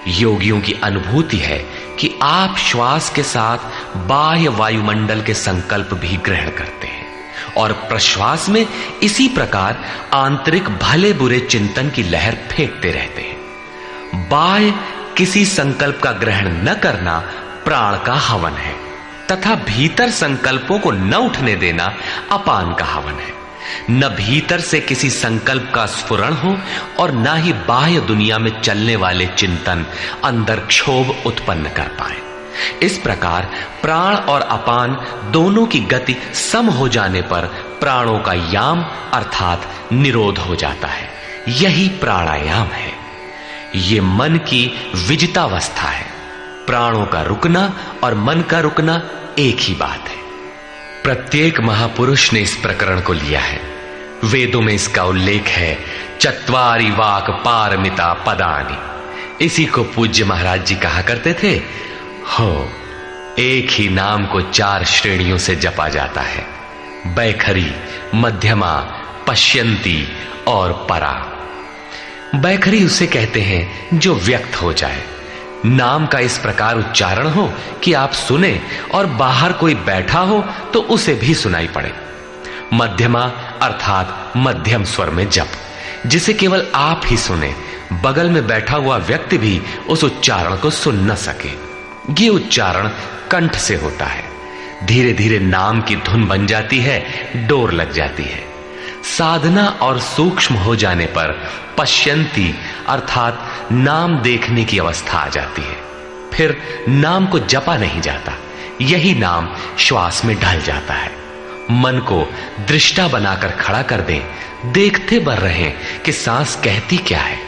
योगियों की अनुभूति है कि आप श्वास के साथ बाह्य वायुमंडल के संकल्प भी ग्रहण करते हैं और प्रश्वास में इसी प्रकार आंतरिक भले बुरे चिंतन की लहर फेंकते रहते हैं। बाह्य किसी संकल्प का ग्रहण न करना प्राण का हवन है तथा भीतर संकल्पों को न उठने देना अपान का हवन है। न भीतर से किसी संकल्प का स्फुरण हो और न ही बाह्य दुनिया में चलने वाले चिंतन अंदर क्षोभ उत्पन्न कर पाए। इस प्रकार प्राण और अपान दोनों की गति सम हो जाने पर प्राणों का याम अर्थात निरोध हो जाता है। यही प्राणायाम है। ये मन की विजितावस्था है। प्राणों का रुकना और मन का रुकना एक ही बात है। प्रत्येक महापुरुष ने इस प्रकरण को लिया है। वेदों में इसका उल्लेख है। चत्वारि वाक पारमिता पदानि। इसी को पूज्य महाराज जी कहा करते थे। हो, एक ही नाम को 4 श्रेणियों से जपा जाता है। बैखरी, मध्यमा, पश्यंती और परा। बैखरी उसे कहते हैं जो व्यक्त हो जाए। नाम का इस प्रकार उच्चारण हो कि आप सुने और बाहर कोई बैठा हो तो उसे भी सुनाई पड़े। मध्यमा अर्थात मध्यम स्वर में जप, जिसे केवल आप ही सुने, बगल में बैठा हुआ व्यक्ति भी उस उच्चारण को सुन न सके। ये उच्चारण कंठ से होता है। धीरे धीरे नाम की धुन बन जाती है, डोर लग जाती है। साधना और सूक्ष्म हो जाने पर पश्यंती अर्थात नाम देखने की अवस्था आ जाती है। फिर नाम को जपा नहीं जाता, यही नाम श्वास में ढल जाता है। मन को दृष्टा बनाकर खड़ा कर दें, देखते बर रहे कि सांस कहती क्या है,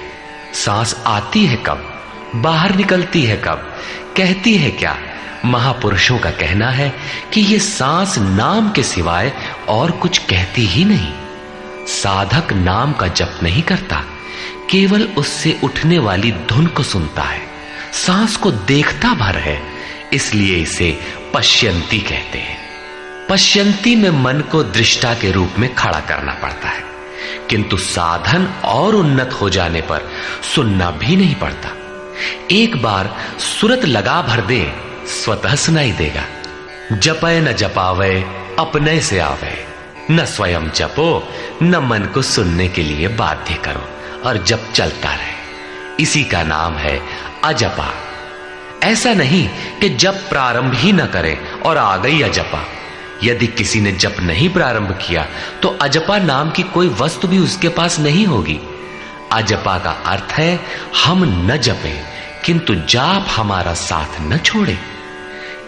सांस आती है कब, बाहर निकलती है कब, कहती है क्या। महापुरुषों का कहना है कि ये सांस नाम के सिवाय और कुछ कहती ही नहीं। साधक नाम का जप नहीं करता, केवल उससे उठने वाली धुन को सुनता है, सांस को देखता भर है, इसलिए इसे पश्यंती कहते हैं। पश्यंती में मन को दृष्टा के रूप में खड़ा करना पड़ता है, किंतु साधन और उन्नत हो जाने पर सुनना भी नहीं पड़ता। एक बार सुरत लगा भर दे, स्वतः सुनाई देगा। जपय न जपावे अपने से आवे। न स्वयं जपो, न मन को सुनने के लिए बाध्य करो, और जप चलता रहे। इसी का नाम है अजपा। ऐसा नहीं कि जप प्रारंभ ही न करें और आ गई अजपा। यदि किसी ने जप नहीं प्रारंभ किया तो अजपा नाम की कोई वस्तु भी उसके पास नहीं होगी। अजपा का अर्थ है हम न जपें किंतु जाप हमारा साथ न छोड़े।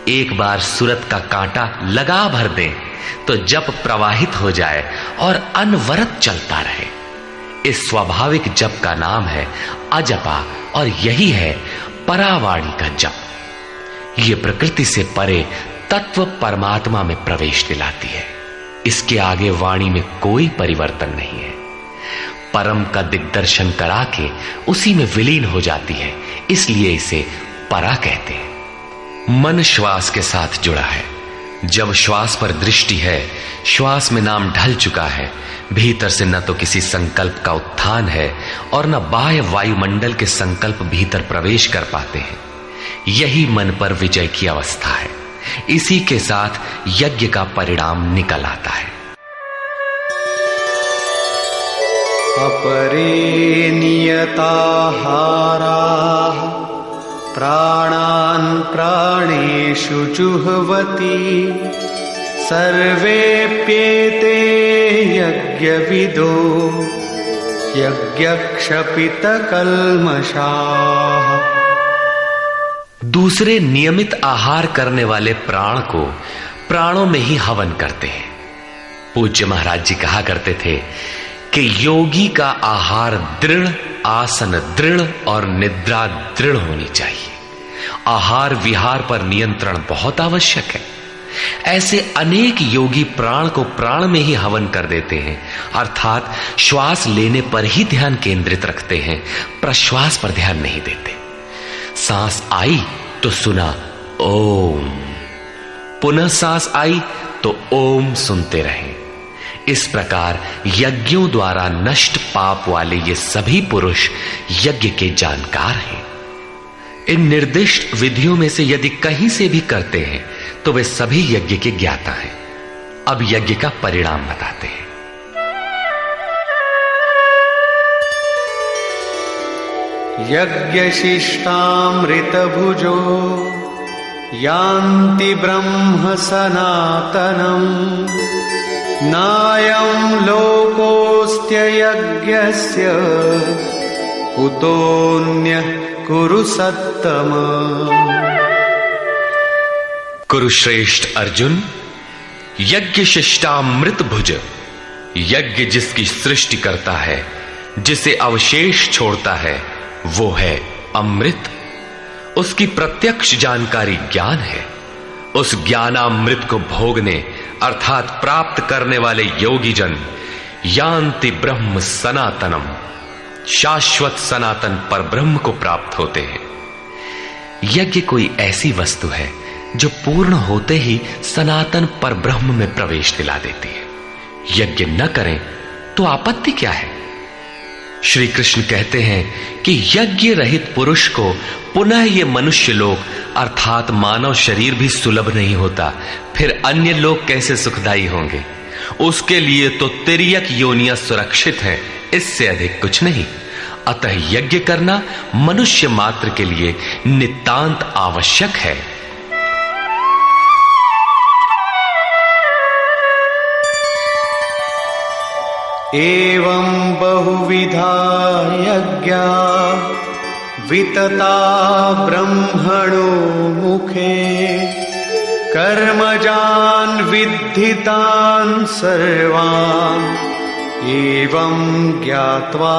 एक बार सूरत का कांटा लगा भर दें तो जप प्रवाहित हो जाए और अनवरत चलता रहे। इस स्वाभाविक जप का नाम है अजपा, और यही है परावाणी का जप। यह प्रकृति से परे तत्व परमात्मा में प्रवेश दिलाती है। इसके आगे वाणी में कोई परिवर्तन नहीं है। परम का दिग्दर्शन करा के उसी में विलीन हो जाती है, इसलिए इसे परा कहते हैं। मन श्वास के साथ जुड़ा है। जब श्वास पर दृष्टि है, श्वास में नाम ढल चुका है, भीतर से न तो किसी संकल्प का उत्थान है और न बाह्य वायुमंडल के संकल्प भीतर प्रवेश कर पाते हैं। यही मन पर विजय की अवस्था है। इसी के साथ यज्ञ का परिणाम निकल आता है। अपरे नियताहाराः प्राणान् प्राणेषु जुह्वति सर्वेप्येते यज्ञविदो यज्ञक्षपितकल्मषाः। दूसरे नियमित आहार करने वाले प्राण को प्राणों में ही हवन करते हैं। पूज्य महाराज जी कहा करते थे कि योगी का आहार दृढ़, आसन दृढ़ और निद्रा दृढ़ होनी चाहिए। आहार विहार पर नियंत्रण बहुत आवश्यक है। ऐसे अनेक योगी प्राण को प्राण में ही हवन कर देते हैं, अर्थात श्वास लेने पर ही ध्यान केंद्रित रखते हैं, प्रश्वास पर ध्यान नहीं देते। सांस आई तो सुना ओम, पुनः सांस आई तो ओम सुनते रहें। इस प्रकार यज्ञों द्वारा नष्ट पाप वाले ये सभी पुरुष यज्ञ के जानकार हैं। इन निर्दिष्ट विधियों में से यदि कहीं से भी करते हैं तो वे सभी यज्ञ के ज्ञाता हैं। अब यज्ञ का परिणाम बताते हैं। यज्ञशिष्टामृतभुजो यान्ति ब्रह्म सनातनम् नायं लोकोऽस्त्ययज्ञस्य कुतोऽन्यः कुरु सत्तम। कुरुश्रेष्ठ अर्जुन, यज्ञ शिष्टामृत भुज, यज्ञ जिसकी सृष्टि करता है, जिसे अवशेष छोड़ता है, वो है अमृत। उसकी प्रत्यक्ष जानकारी ज्ञान है। उस ज्ञानामृत को भोगने अर्थात प्राप्त करने वाले योगी जन यान्ति ब्रह्म सनातनम, शाश्वत सनातन पर ब्रह्म को प्राप्त होते हैं। यज्ञ कोई ऐसी वस्तु है जो पूर्ण होते ही सनातन पर ब्रह्म में प्रवेश दिला देती है। यज्ञ न करें तो आपत्ति क्या है? श्री कृष्ण कहते हैं कि यज्ञ रहित पुरुष को पुनः ये मनुष्य लोक अर्थात मानव शरीर भी सुलभ नहीं होता, फिर अन्य लोग कैसे सुखदायी होंगे? उसके लिए तो तिर्यक योनियां सुरक्षित हैं, इससे अधिक कुछ नहीं। अतः यज्ञ करना मनुष्य मात्र के लिए नितांत आवश्यक है। एवं बहुविधा यज्ञा वितता ब्रह्मणो मुखे कर्मजान् विद्धितान् सर्वान् एवं ज्ञात्वा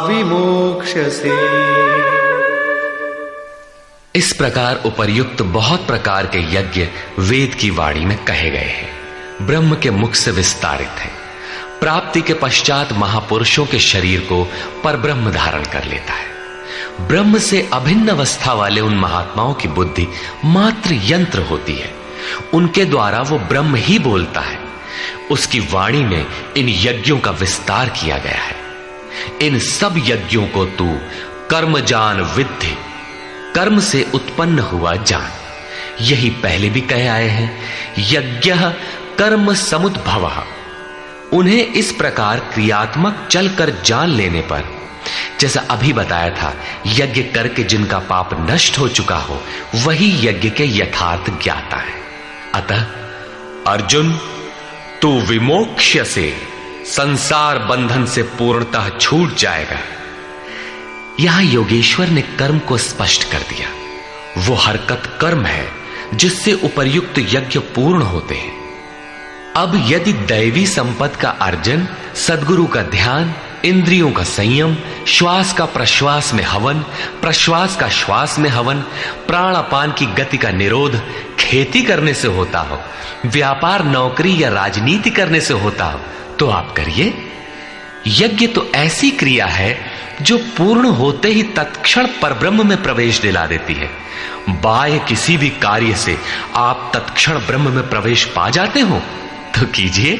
विमोक्ष्यसे। इस प्रकार उपर्युक्त बहुत प्रकार के यज्ञ वेद की वाणी में कहे गए हैं, ब्रह्म के मुख से विस्तारित है। प्राप्ति के पश्चात महापुरुषों के शरीर को परब्रह्म धारण कर लेता है। ब्रह्म से अभिन्न अवस्था वाले उन महात्माओं की बुद्धि मात्र यंत्र होती है, उनके द्वारा वो ब्रह्म ही बोलता है। उसकी वाणी में इन यज्ञों का विस्तार किया गया है। इन सब यज्ञों को तू कर्म जान विद्धि, कर्म से उत्पन्न हुआ जान। यही पहले भी कहे आए हैं, यज्ञ कर्म समुद्भवः, उन्हें इस प्रकार क्रियात्मक चलकर जान लेने पर, जैसा अभी बताया था, यज्ञ करके जिनका पाप नष्ट हो चुका हो वही यज्ञ के यथार्थ ज्ञाता है। अतः अर्जुन, तू विमोक्ष्य से संसार बंधन से पूर्णतः छूट जाएगा। यहां योगेश्वर ने कर्म को स्पष्ट कर दिया। वो हरकत कर्म है जिससे उपर्युक्त यज्ञ पूर्ण होते हैं। अब यदि दैवी संपत्ति का अर्जन, सद्गुरु का ध्यान, इंद्रियों का संयम, श्वास का प्रश्वास में हवन, प्रश्वास का श्वास में हवन, प्राण अपान की गति का निरोध खेती करने से होता हो, व्यापार, नौकरी या राजनीति करने से होता हो, तो आप करिए। यज्ञ तो ऐसी क्रिया है जो पूर्ण होते ही तत्क्षण परब्रह्म में प्रवेश दिला देती है। बाह्य किसी भी कार्य से आप तत्क्षण ब्रह्म में प्रवेश पा जाते हो तो कीजिए।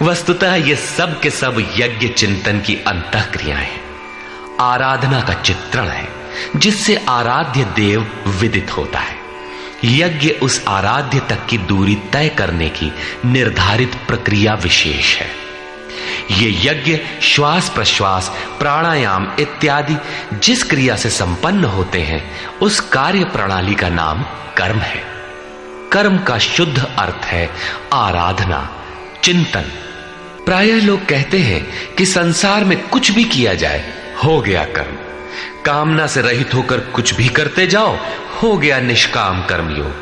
वस्तुतः ये सब के सब यज्ञ चिंतन की अंतःक्रियाएं हैं, आराधना का चित्रण है जिससे आराध्य देव विदित होता है। यज्ञ उस आराध्य तक की दूरी तय करने की निर्धारित प्रक्रिया विशेष है। ये यज्ञ श्वास प्रश्वास, प्राणायाम इत्यादि जिस क्रिया से संपन्न होते हैं उस कार्य प्रणाली का नाम कर्म है। कर्म का शुद्ध अर्थ है आराधना, चिंतन। प्रायः लोग कहते हैं कि संसार में कुछ भी किया जाए हो गया कर्म, कामना से रहित होकर कुछ भी करते जाओ हो गया निष्काम कर्मयोग।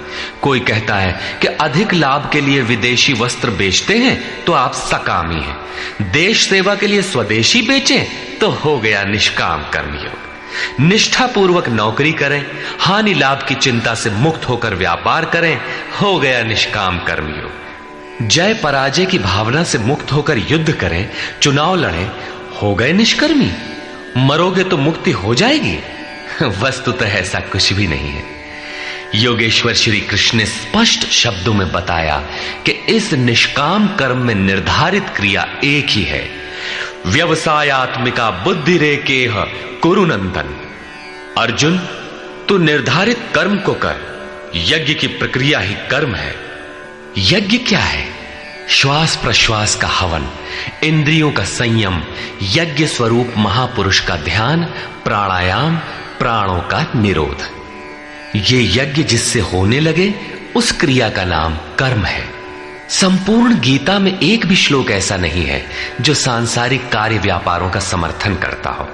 कोई कहता है कि अधिक लाभ के लिए विदेशी वस्त्र बेचते हैं तो आप सकामी हैं, देश सेवा के लिए स्वदेशी बेचें तो हो गया निष्काम कर्मयोग। निष्ठा पूर्वक नौकरी करें, हानि लाभ की चिंता से मुक्त होकर व्यापार करें, हो गया निष्काम कर्मयोग। जय पराजय की भावना से मुक्त होकर युद्ध करें, चुनाव लड़ें, हो गए निष्कर्मी। मरोगे तो मुक्ति हो जाएगी। वस्तुतः ऐसा कुछ भी नहीं है। योगेश्वर श्री कृष्ण ने स्पष्ट शब्दों में बताया कि इस निष्काम कर्म में निर्धारित क्रिया एक ही है, व्यवसायात्मिका बुद्धि रेकेह कुरु नंदन। अर्जुन, तू निर्धारित कर्म को कर, यज्ञ की प्रक्रिया ही कर्म है। यज्ञ क्या है? श्वास प्रश्वास का हवन, इंद्रियों का संयम, यज्ञ स्वरूप महापुरुष का ध्यान, प्राणायाम, प्राणों का निरोध। ये यज्ञ जिससे होने लगे उस क्रिया का नाम कर्म है। संपूर्ण गीता में एक भी श्लोक ऐसा नहीं है जो सांसारिक कार्य व्यापारों का समर्थन करता हो।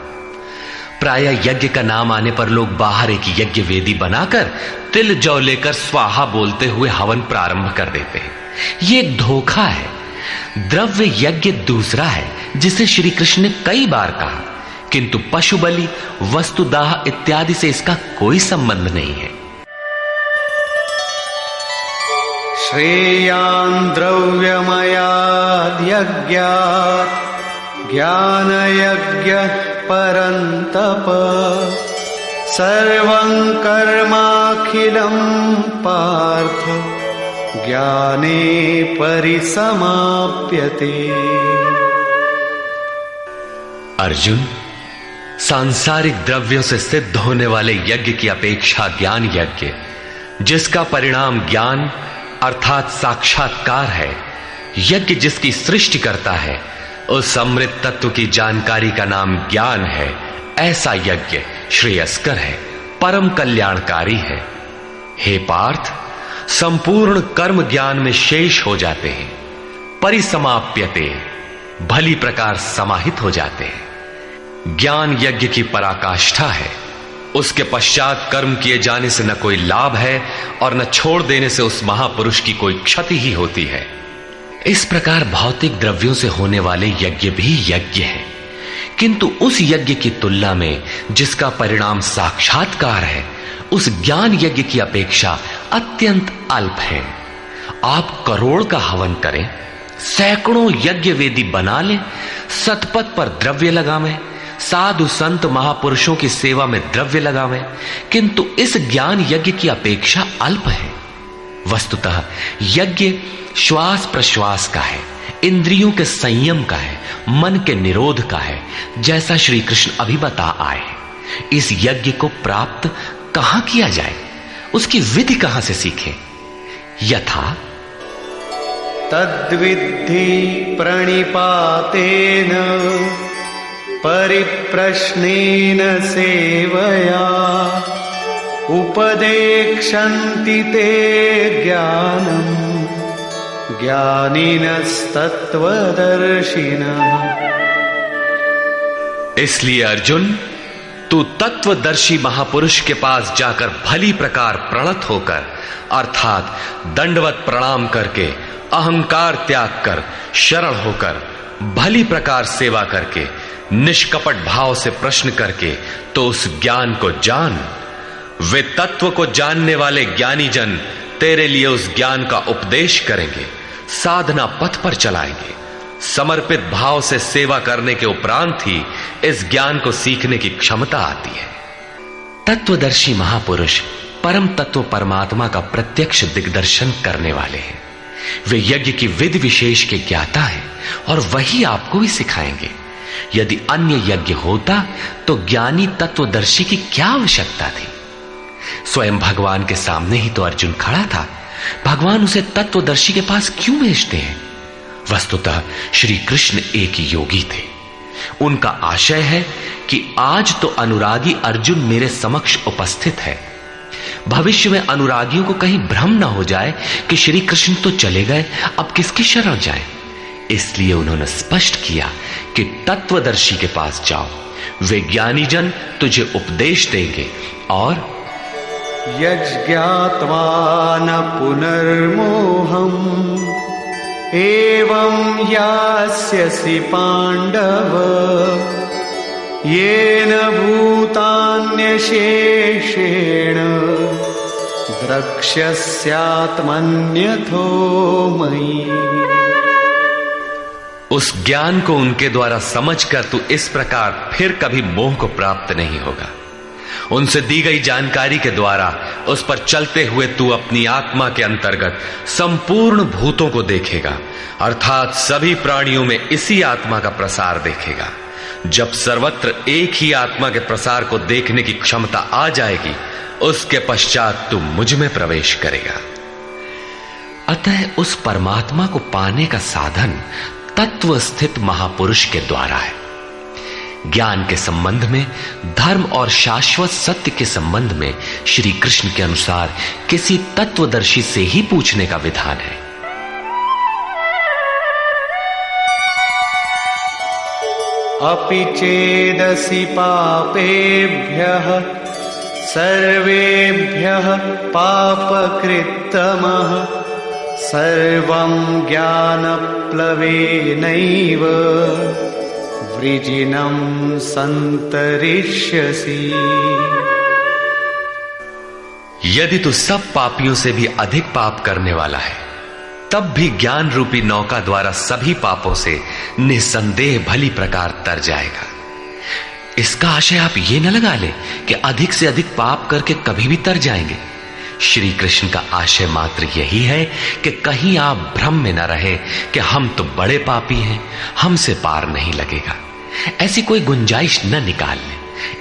प्रायः यज्ञ का नाम आने पर लोग बाहर एक यज्ञ वेदी बनाकर तिल जौ लेकर स्वाहा बोलते हुए हवन प्रारंभ कर देते हैं। ये एक धोखा है। द्रव्य यज्ञ दूसरा है जिसे श्री कृष्ण ने कई बार कहा, किंतु पशु बलि, वस्तुदाह इत्यादि से इसका कोई संबंध नहीं है। श्रेयान् द्रव्यमयाद् यज्ञात् ज्ञानयज्ञः परन्तप सर्वं कर्माखिलं पार्थ ज्ञाने परिसमाप्यते। अर्जुन, सांसारिक द्रव्यों से सिद्ध होने वाले यज्ञ की अपेक्षा ज्ञान यज्ञ, जिसका परिणाम ज्ञान अर्थात साक्षात्कार है, यज्ञ जिसकी सृष्टि करता है, उस अमृत तत्व की जानकारी का नाम ज्ञान है। ऐसा यज्ञ श्रेयस्कर है, परम कल्याणकारी है। हे पार्थ, संपूर्ण कर्म ज्ञान में शेष हो जाते हैं, परिसमाप्यते, भली प्रकार समाहित हो जाते हैं। ज्ञान यज्ञ की पराकाष्ठा है। उसके पश्चात कर्म किए जाने से न कोई लाभ है और न छोड़ देने से उस महापुरुष की कोई क्षति ही होती है। इस प्रकार भौतिक द्रव्यों से होने वाले यज्ञ भी यज्ञ है, किंतु उस यज्ञ की तुलना में जिसका परिणाम साक्षात्कार है, उस ज्ञान यज्ञ की अपेक्षा अत्यंत अल्प है। आप करोड़ का हवन करें, सैकड़ों यज्ञ वेदी बना लें, सतपथ पर द्रव्य लगावें, साधु संत महापुरुषों की सेवा में द्रव्य लगावें, किंतु इस ज्ञान यज्ञ की अपेक्षा अल्प है। वस्तुतः यज्ञ श्वास प्रश्वास का है, इंद्रियों के संयम का है, मन के निरोध का है, जैसा श्री कृष्ण अभी बता आए। इस यज्ञ को प्राप्त कहां किया जाए, उसकी विधि कहां से सीखें? यथा तद्विद्धि प्रणिपातेन परिप्रश्नेन सेवया उपदेक्षन्ति ते ज्ञानम् ज्ञानिनस्तत्त्वदर्शिनः। इसलिए अर्जुन, तू तत्वदर्शी महापुरुष के पास जाकर भली प्रकार प्रणत होकर अर्थात दंडवत प्रणाम करके अहंकार त्याग कर शरण होकर भली प्रकार सेवा करके निष्कपट भाव से प्रश्न करके तो उस ज्ञान को जान। वे तत्व को जानने वाले ज्ञानी जन तेरे लिए उस ज्ञान का उपदेश करेंगे, साधना पथ पर चलाएंगे। समर्पित भाव से सेवा करने के उपरांत ही इस ज्ञान को सीखने की क्षमता आती है। तत्वदर्शी महापुरुष परम तत्व परमात्मा का प्रत्यक्ष दिग्दर्शन करने वाले हैं। वे यज्ञ की विधि विशेष के ज्ञाता हैं और वही आपको भी सिखाएंगे। यदि अन्य यज्ञ होता तो ज्ञानी तत्वदर्शी की क्या आवश्यकता थी? स्वयं भगवान के सामने ही तो अर्जुन खड़ा था। भगवान उसे तत्वदर्शी के पास क्यों भेजते हैं? वस्तुतः श्री कृष्ण एक योगी थे। उनका आशय है कि आज तो अनुरागी अर्जुन मेरे समक्ष उपस्थित है, भविष्य में अनुरागियों को कहीं भ्रम न हो जाए कि श्री कृष्ण तो चले गए, अब किसकी शरण जाए। इसलिए उन्होंने स्पष्ट किया कि तत्वदर्शी के पास जाओ, वे ज्ञानी जन तुझे उपदेश देंगे और यज्ञात्वा न पुनर्मोहम् एवं यास्यसि पाण्डव येन भूतान्यशेषेण द्रक्ष्यस्यात्मन्यथो मयि। उस ज्ञान को उनके द्वारा समझकर तू इस प्रकार फिर कभी मोह को प्राप्त नहीं होगा। उनसे दी गई जानकारी के द्वारा उस पर चलते हुए तू अपनी आत्मा के अंतर्गत संपूर्ण भूतों को देखेगा, अर्थात सभी प्राणियों में इसी आत्मा का प्रसार देखेगा। जब सर्वत्र एक ही आत्मा के प्रसार को देखने की क्षमता आ जाएगी, उसके पश्चात तू मुझ में प्रवेश करेगा। अतः उस परमात्मा को पाने का साधन तत्व स्थित महापुरुष के द्वारा है। ज्ञान के संबंध में, धर्म और शाश्वत सत्य के संबंध में श्री कृष्ण के अनुसार किसी तत्वदर्शी से ही पूछने का विधान है। अपि चेदसि पापेभ्यः सर्वेभ्यः पापकृत्तमः सर्वं ज्ञानप्लवेनैव वृजिनं संतरिष्यसि। यदि तू सब पापियों से भी अधिक पाप करने वाला है, तब भी ज्ञान रूपी नौका द्वारा सभी पापों से निसंदेह भली प्रकार तर जाएगा। इसका आशय आप ये न लगा ले कि अधिक से अधिक पाप करके कभी भी तर जाएंगे। श्री कृष्ण का आशय मात्र यही है कि कहीं आप भ्रम में न रहे कि हम तो बड़े पापी हैं, हमसे पार नहीं लगेगा। ऐसी कोई गुंजाइश न निकाल ले।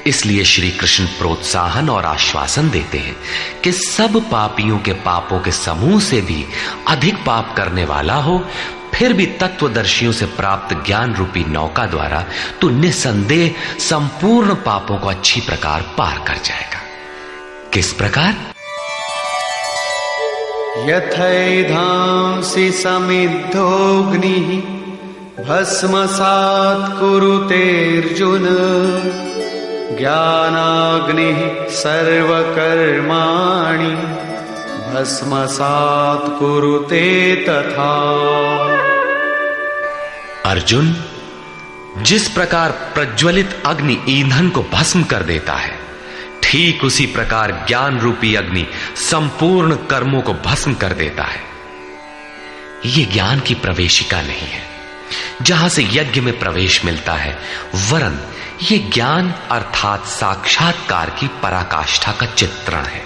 इसलिए श्री कृष्ण प्रोत्साहन और आश्वासन देते हैं कि सब पापियों के पापों के समूह से भी अधिक पाप करने वाला हो, फिर भी तत्वदर्शियों से प्राप्त ज्ञान रूपी नौका द्वारा तू निसंदेह संपूर्ण पापों को अच्छी प्रकार पार कर जाएगा। किस प्रकार? यथैधांसि समिद्धोऽग्निः भस्मसात् कुरुतेऽर्जुन ज्ञानाग्निः सर्वकर्माणि भस्मसात् कुरुते तथा। अर्जुन, जिस प्रकार प्रज्वलित अग्नि ईंधन को भस्म कर देता है, ठीक उसी प्रकार ज्ञान रूपी अग्नि संपूर्ण कर्मों को भस्म कर देता है। यह ज्ञान की प्रवेशिका नहीं है जहां से यज्ञ में प्रवेश मिलता है, वरन यह ज्ञान अर्थात साक्षात्कार की पराकाष्ठा का चित्रण है,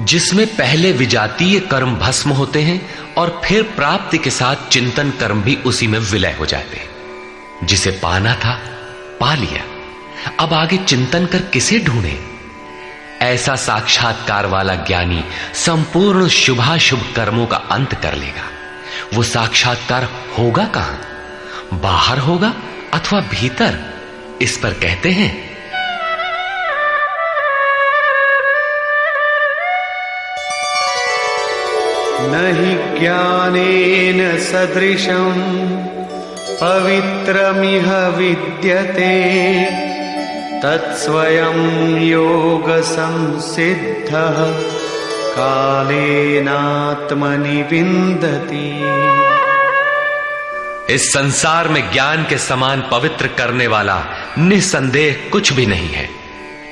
जिसमें पहले विजातीय कर्म भस्म होते हैं और फिर प्राप्ति के साथ चिंतन कर्म भी उसी में विलय हो जाते हैं। जिसे पाना था पा लिया, अब आगे चिंतन कर किसे ढूंढे? ऐसा साक्षात्कार वाला ज्ञानी संपूर्ण शुभाशुभ कर्मों का अंत कर लेगा। वो साक्षात्कार होगा कहां? बाहर होगा अथवा भीतर? इस पर कहते हैं, नहि ज्ञानेन सदृशं पवित्रमिह विद्यते तत्स्वयं योग संसिद्धः कालेनात्मनि विन्दति। इस संसार में ज्ञान के समान पवित्र करने वाला निसंदेह कुछ भी नहीं है।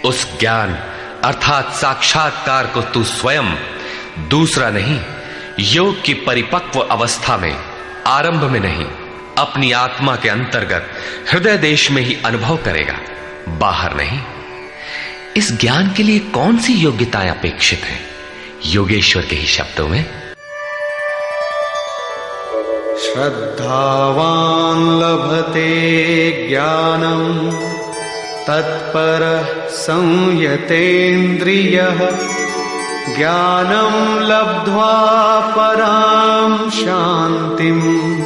उस ज्ञान अर्थात साक्षात्कार को तू स्वयं, दूसरा नहीं, योग की परिपक्व अवस्था में, आरंभ में नहीं, अपनी आत्मा के अंतर्गत हृदय देश में ही अनुभव करेगा, बाहर नहीं। इस ज्ञान के लिए कौन सी योग्यताएं अपेक्षित हैं? योगेश्वर के ही शब्दों में, श्रद्धावान् लभते ज्ञानं तत्परः संयतेन्द्रियः ज्ञानं लब्ध्वा परां शान्तिम्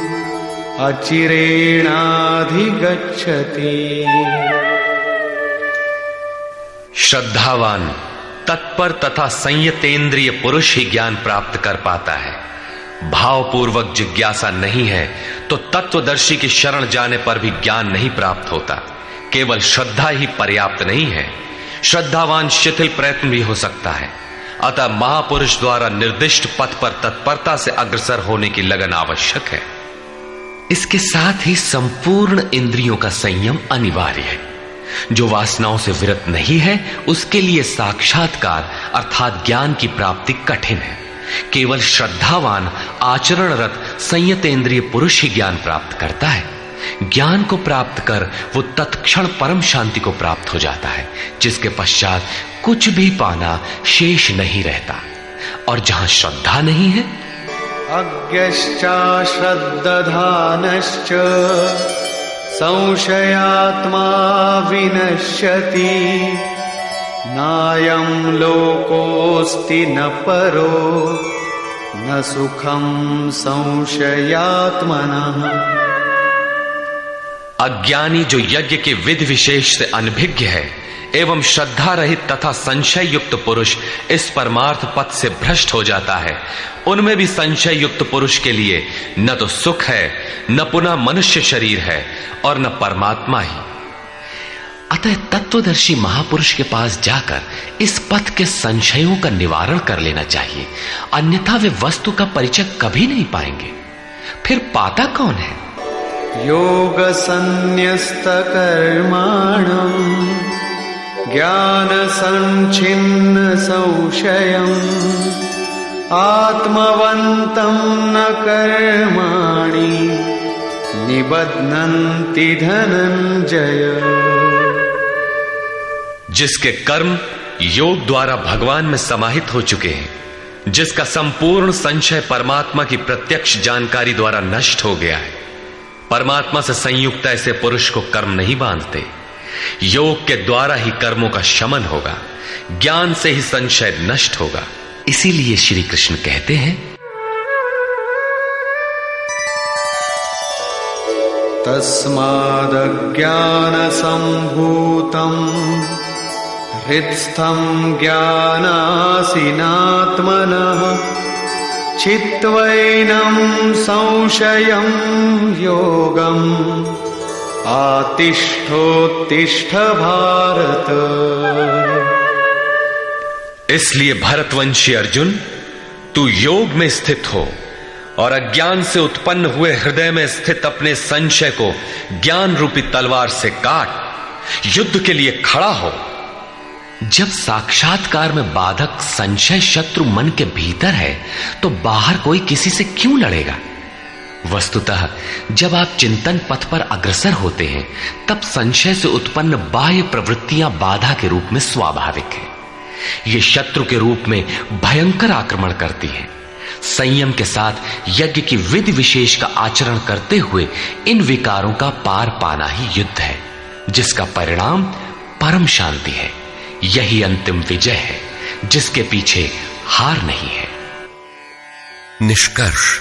अचिरेणाधिगच्छति। श्रद्धावान, तत्पर तथा संयतेंद्रिय पुरुष ही ज्ञान प्राप्त कर पाता है। भावपूर्वक जिज्ञासा नहीं है तो तत्वदर्शी की शरण जाने पर भी ज्ञान नहीं प्राप्त होता। केवल श्रद्धा ही पर्याप्त नहीं है। श्रद्धावान शिथिल प्रयत्न भी हो सकता है। अतः महापुरुष द्वारा निर्दिष्ट पथ पर तत्परता से अग्रसर होने की लगन आवश्यक है। इसके साथ ही संपूर्ण इंद्रियों का संयम अनिवार्य है। जो वासनाओं से विरत नहीं है उसके लिए साक्षात्कार अर्थात ज्ञान की प्राप्ति कठिन है। केवल श्रद्धावान आचरणरत संयतेंद्रिय पुरुष ही ज्ञान प्राप्त करता है। ज्ञान को प्राप्त कर वो तत्क्षण परम शांति को प्राप्त हो जाता है, जिसके पश्चात कुछ भी पाना शेष नहीं रहता। और जहां श्रद्धा नहीं है, अज्ञश्चाश्रद्दधानश्च संशयात्मा विनश्यति नायं लोकोऽस्ति न परो न सुखं संशयात्मनः। अज्ञानी जो यज्ञ के विधि विशेष से अनभिज्ञ है एवं श्रद्धा रहित तथा संशय युक्त पुरुष इस परमार्थ पथ से भ्रष्ट हो जाता है। उनमें भी संशय युक्त पुरुष के लिए न तो सुख है, न पुनः मनुष्य शरीर है और न परमात्मा ही। अतः तत्वदर्शी महापुरुष के पास जाकर इस पथ के संशयों का निवारण कर लेना चाहिए, अन्यथा वे वस्तु का परिचय कभी नहीं पाएंगे। फिर पाता कौन है? योग संन्यस्त कर्माणम् ज्ञान संच्छिन्न संशयम् आत्मवन्तं न कर्माणि निबध्नन्ति धनंजय। जिसके कर्म योग द्वारा भगवान में समाहित हो चुके हैं, जिसका संपूर्ण संशय परमात्मा की प्रत्यक्ष जानकारी द्वारा नष्ट हो गया है, परमात्मा से संयुक्त ऐसे पुरुष को कर्म नहीं बांधते। योग के द्वारा ही कर्मों का शमन होगा, ज्ञान से ही संशय नष्ट होगा। इसीलिए श्री कृष्ण कहते हैं, तस्मादज्ञान संभूतम् हृत्स्थं ज्ञानासिनात्मनः चित्वैनं संशयं योगम् आतिष्ठोत्तिष्ठ भारत। इसलिए भरतवंशी अर्जुन, तू योग में स्थित हो और अज्ञान से उत्पन्न हुए हृदय में स्थित अपने संशय को ज्ञान रूपी तलवार से काट युद्ध के लिए खड़ा हो। जब साक्षात्कार में बाधक संशय शत्रु मन के भीतर है तो बाहर कोई किसी से क्यों लड़ेगा? वस्तुतः जब आप चिंतन पथ पर अग्रसर होते हैं तब संशय से उत्पन्न बाह्य प्रवृत्तियां बाधा के रूप में स्वाभाविक है। ये शत्रु के रूप में भयंकर आक्रमण करती हैं। संयम के साथ यज्ञ की विधि विशेष का आचरण करते हुए इन विकारों का पार पाना ही युद्ध है, जिसका परिणाम परम शांति है। यही अंतिम विजय है, जिसके पीछे हार नहीं है। निष्कर्ष,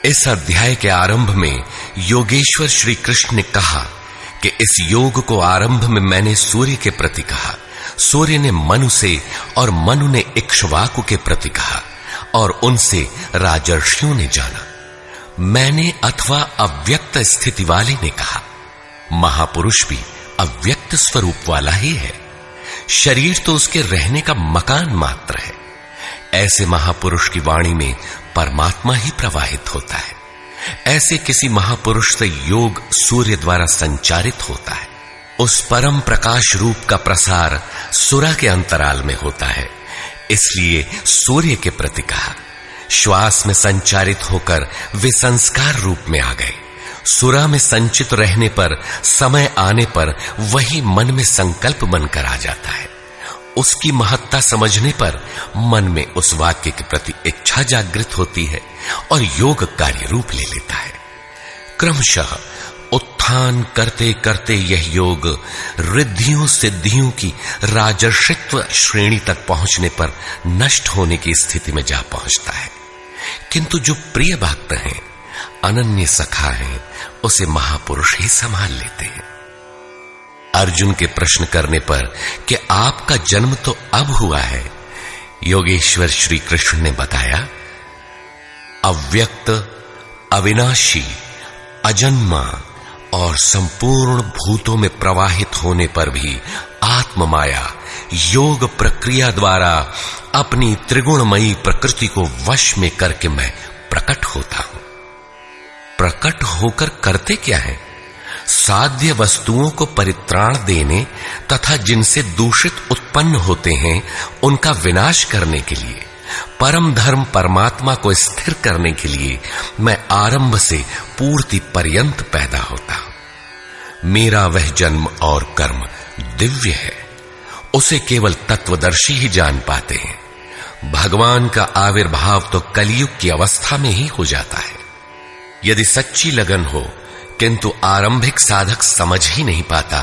इस अध्याय के आरंभ में योगेश्वर श्री कृष्ण ने कहा कि इस योग को आरंभ में मैंने सूर्य के प्रति कहा, सूर्य ने मनु से और मनु ने इक्ष्वाकु के प्रति कहा और उनसे राजर्षियों ने जाना। मैंने अथवा अव्यक्त स्थिति वाले ने कहा। महापुरुष भी अव्यक्त स्वरूप वाला ही है, शरीर तो उसके रहने का मकान मात्र है। ऐसे महापुरुष की वाणी में परमात्मा ही प्रवाहित होता है। ऐसे किसी महापुरुष से योग सूर्य द्वारा संचारित होता है। उस परम प्रकाश रूप का प्रसार सुरा के अंतराल में होता है, इसलिए सूर्य के प्रति कहा। श्वास में संचारित होकर वे संस्कार रूप में आ गए। सुरा में संचित रहने पर, समय आने पर वही मन में संकल्प बनकर आ जाता है। उसकी महत्ता समझने पर मन में उस वाक्य के प्रति इच्छा जागृत होती है और योग कार्य रूप ले लेता है। क्रमशः उत्थान करते करते यह योग रिद्धियों सिद्धियों की राजर्षित्व श्रेणी तक पहुंचने पर नष्ट होने की स्थिति में जा पहुंचता है। किंतु जो प्रिय भक्त हैं, अनन्य सखा हैं, उसे महापुरुष ही संभाल लेते हैं। अर्जुन के प्रश्न करने पर कि आपका जन्म तो अब हुआ है, योगेश्वर श्री कृष्ण ने बताया, अव्यक्त, अविनाशी, अजन्मा और संपूर्ण भूतों में प्रवाहित होने पर भी आत्म माया योग प्रक्रिया द्वारा अपनी त्रिगुणमयी प्रकृति को वश में करके मैं प्रकट होता हूं। प्रकट होकर करते क्या है? साध्य वस्तुओं को परित्राण देने तथा जिनसे दूषित उत्पन्न होते हैं उनका विनाश करने के लिए, परम धर्म परमात्मा को स्थिर करने के लिए मैं आरंभ से पूर्ति पर्यंत पैदा होता हूं। मेरा वह जन्म और कर्म दिव्य है, उसे केवल तत्वदर्शी ही जान पाते हैं। भगवान का आविर्भाव तो कलियुग की अवस्था में ही हो जाता है। यदि सच्ची लगन हो किंतु आरंभिक साधक समझ ही नहीं पाता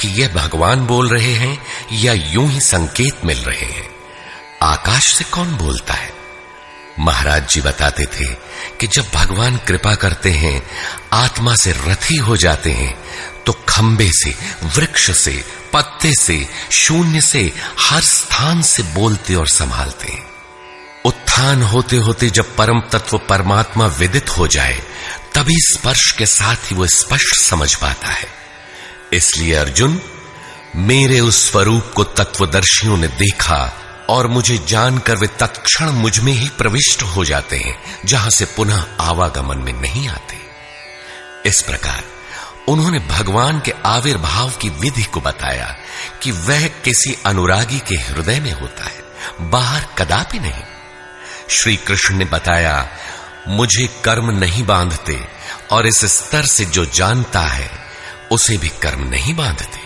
कि यह भगवान बोल रहे हैं या यूं ही संकेत मिल रहे हैं। आकाश से कौन बोलता है? महाराज जी बताते थे कि जब भगवान कृपा करते हैं, आत्मा से रथी हो जाते हैं, तो खंबे से, वृक्ष से, पत्ते से, शून्य से, हर स्थान से बोलते और संभालते हैं। उत्थान होते होते जब परम तत्व परमात्मा विदित हो जाए, तभी स्पर्श के साथ ही वो स्पष्ट समझ पाता है। इसलिए अर्जुन, मेरे उस स्वरूप को तत्वदर्शियों ने देखा और मुझे जानकर वे तत्क्षण मुझ में ही प्रविष्ट हो जाते हैं, जहां से पुनः आवागमन में नहीं आते। इस प्रकार उन्होंने भगवान के आविर्भाव की विधि को बताया कि वह किसी अनुरागी के हृदय में होता है, बाहर कदापि नहीं। श्री कृष्ण ने बताया, मुझे कर्म नहीं बांधते और इस स्तर से जो जानता है उसे भी कर्म नहीं बांधते।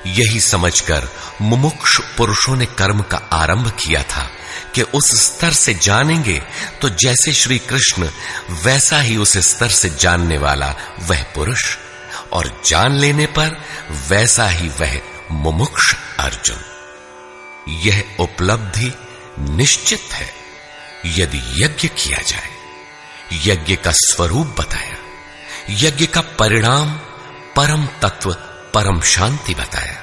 यही समझकर मुमुक्षु पुरुषों ने कर्म का आरंभ किया था कि उस स्तर से जानेंगे तो जैसे श्री कृष्ण, वैसा ही उस स्तर से जानने वाला वह पुरुष, और जान लेने पर वैसा ही वह मुमुक्ष अर्जुन। यह उपलब्धि निश्चित है यदि यज्ञ किया जाए। यज्ञ का स्वरूप बताया, यज्ञ का परिणाम परम तत्व परम शांति बताया।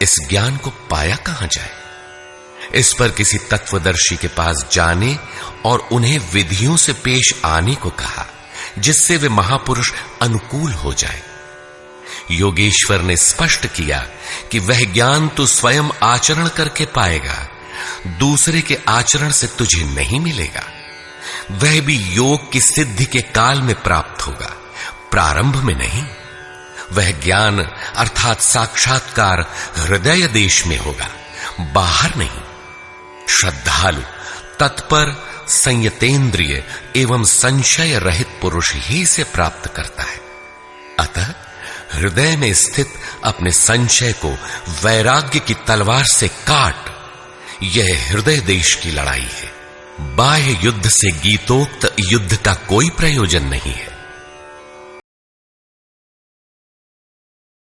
इस ज्ञान को पाया कहां जाए? इस पर किसी तत्वदर्शी के पास जाने और उन्हें विधियों से पेश आने को कहा, जिससे वे महापुरुष अनुकूल हो जाए। योगेश्वर ने स्पष्ट किया कि वह ज्ञान तो स्वयं आचरण करके पाएगा, दूसरे के आचरण से तुझे नहीं मिलेगा। वह भी योग की सिद्धि के काल में प्राप्त होगा, प्रारंभ में नहीं। वह ज्ञान अर्थात साक्षात्कार हृदय देश में होगा, बाहर नहीं। श्रद्धालु, तत्पर, संयतेंद्रिय एवं संशय रहित पुरुष ही इसे प्राप्त करता है। अतः हृदय में स्थित अपने संशय को वैराग्य की तलवार से काट। यह हृदय देश की लड़ाई है। बाह्य युद्ध से गीतोक्त युद्ध का कोई प्रयोजन नहीं है।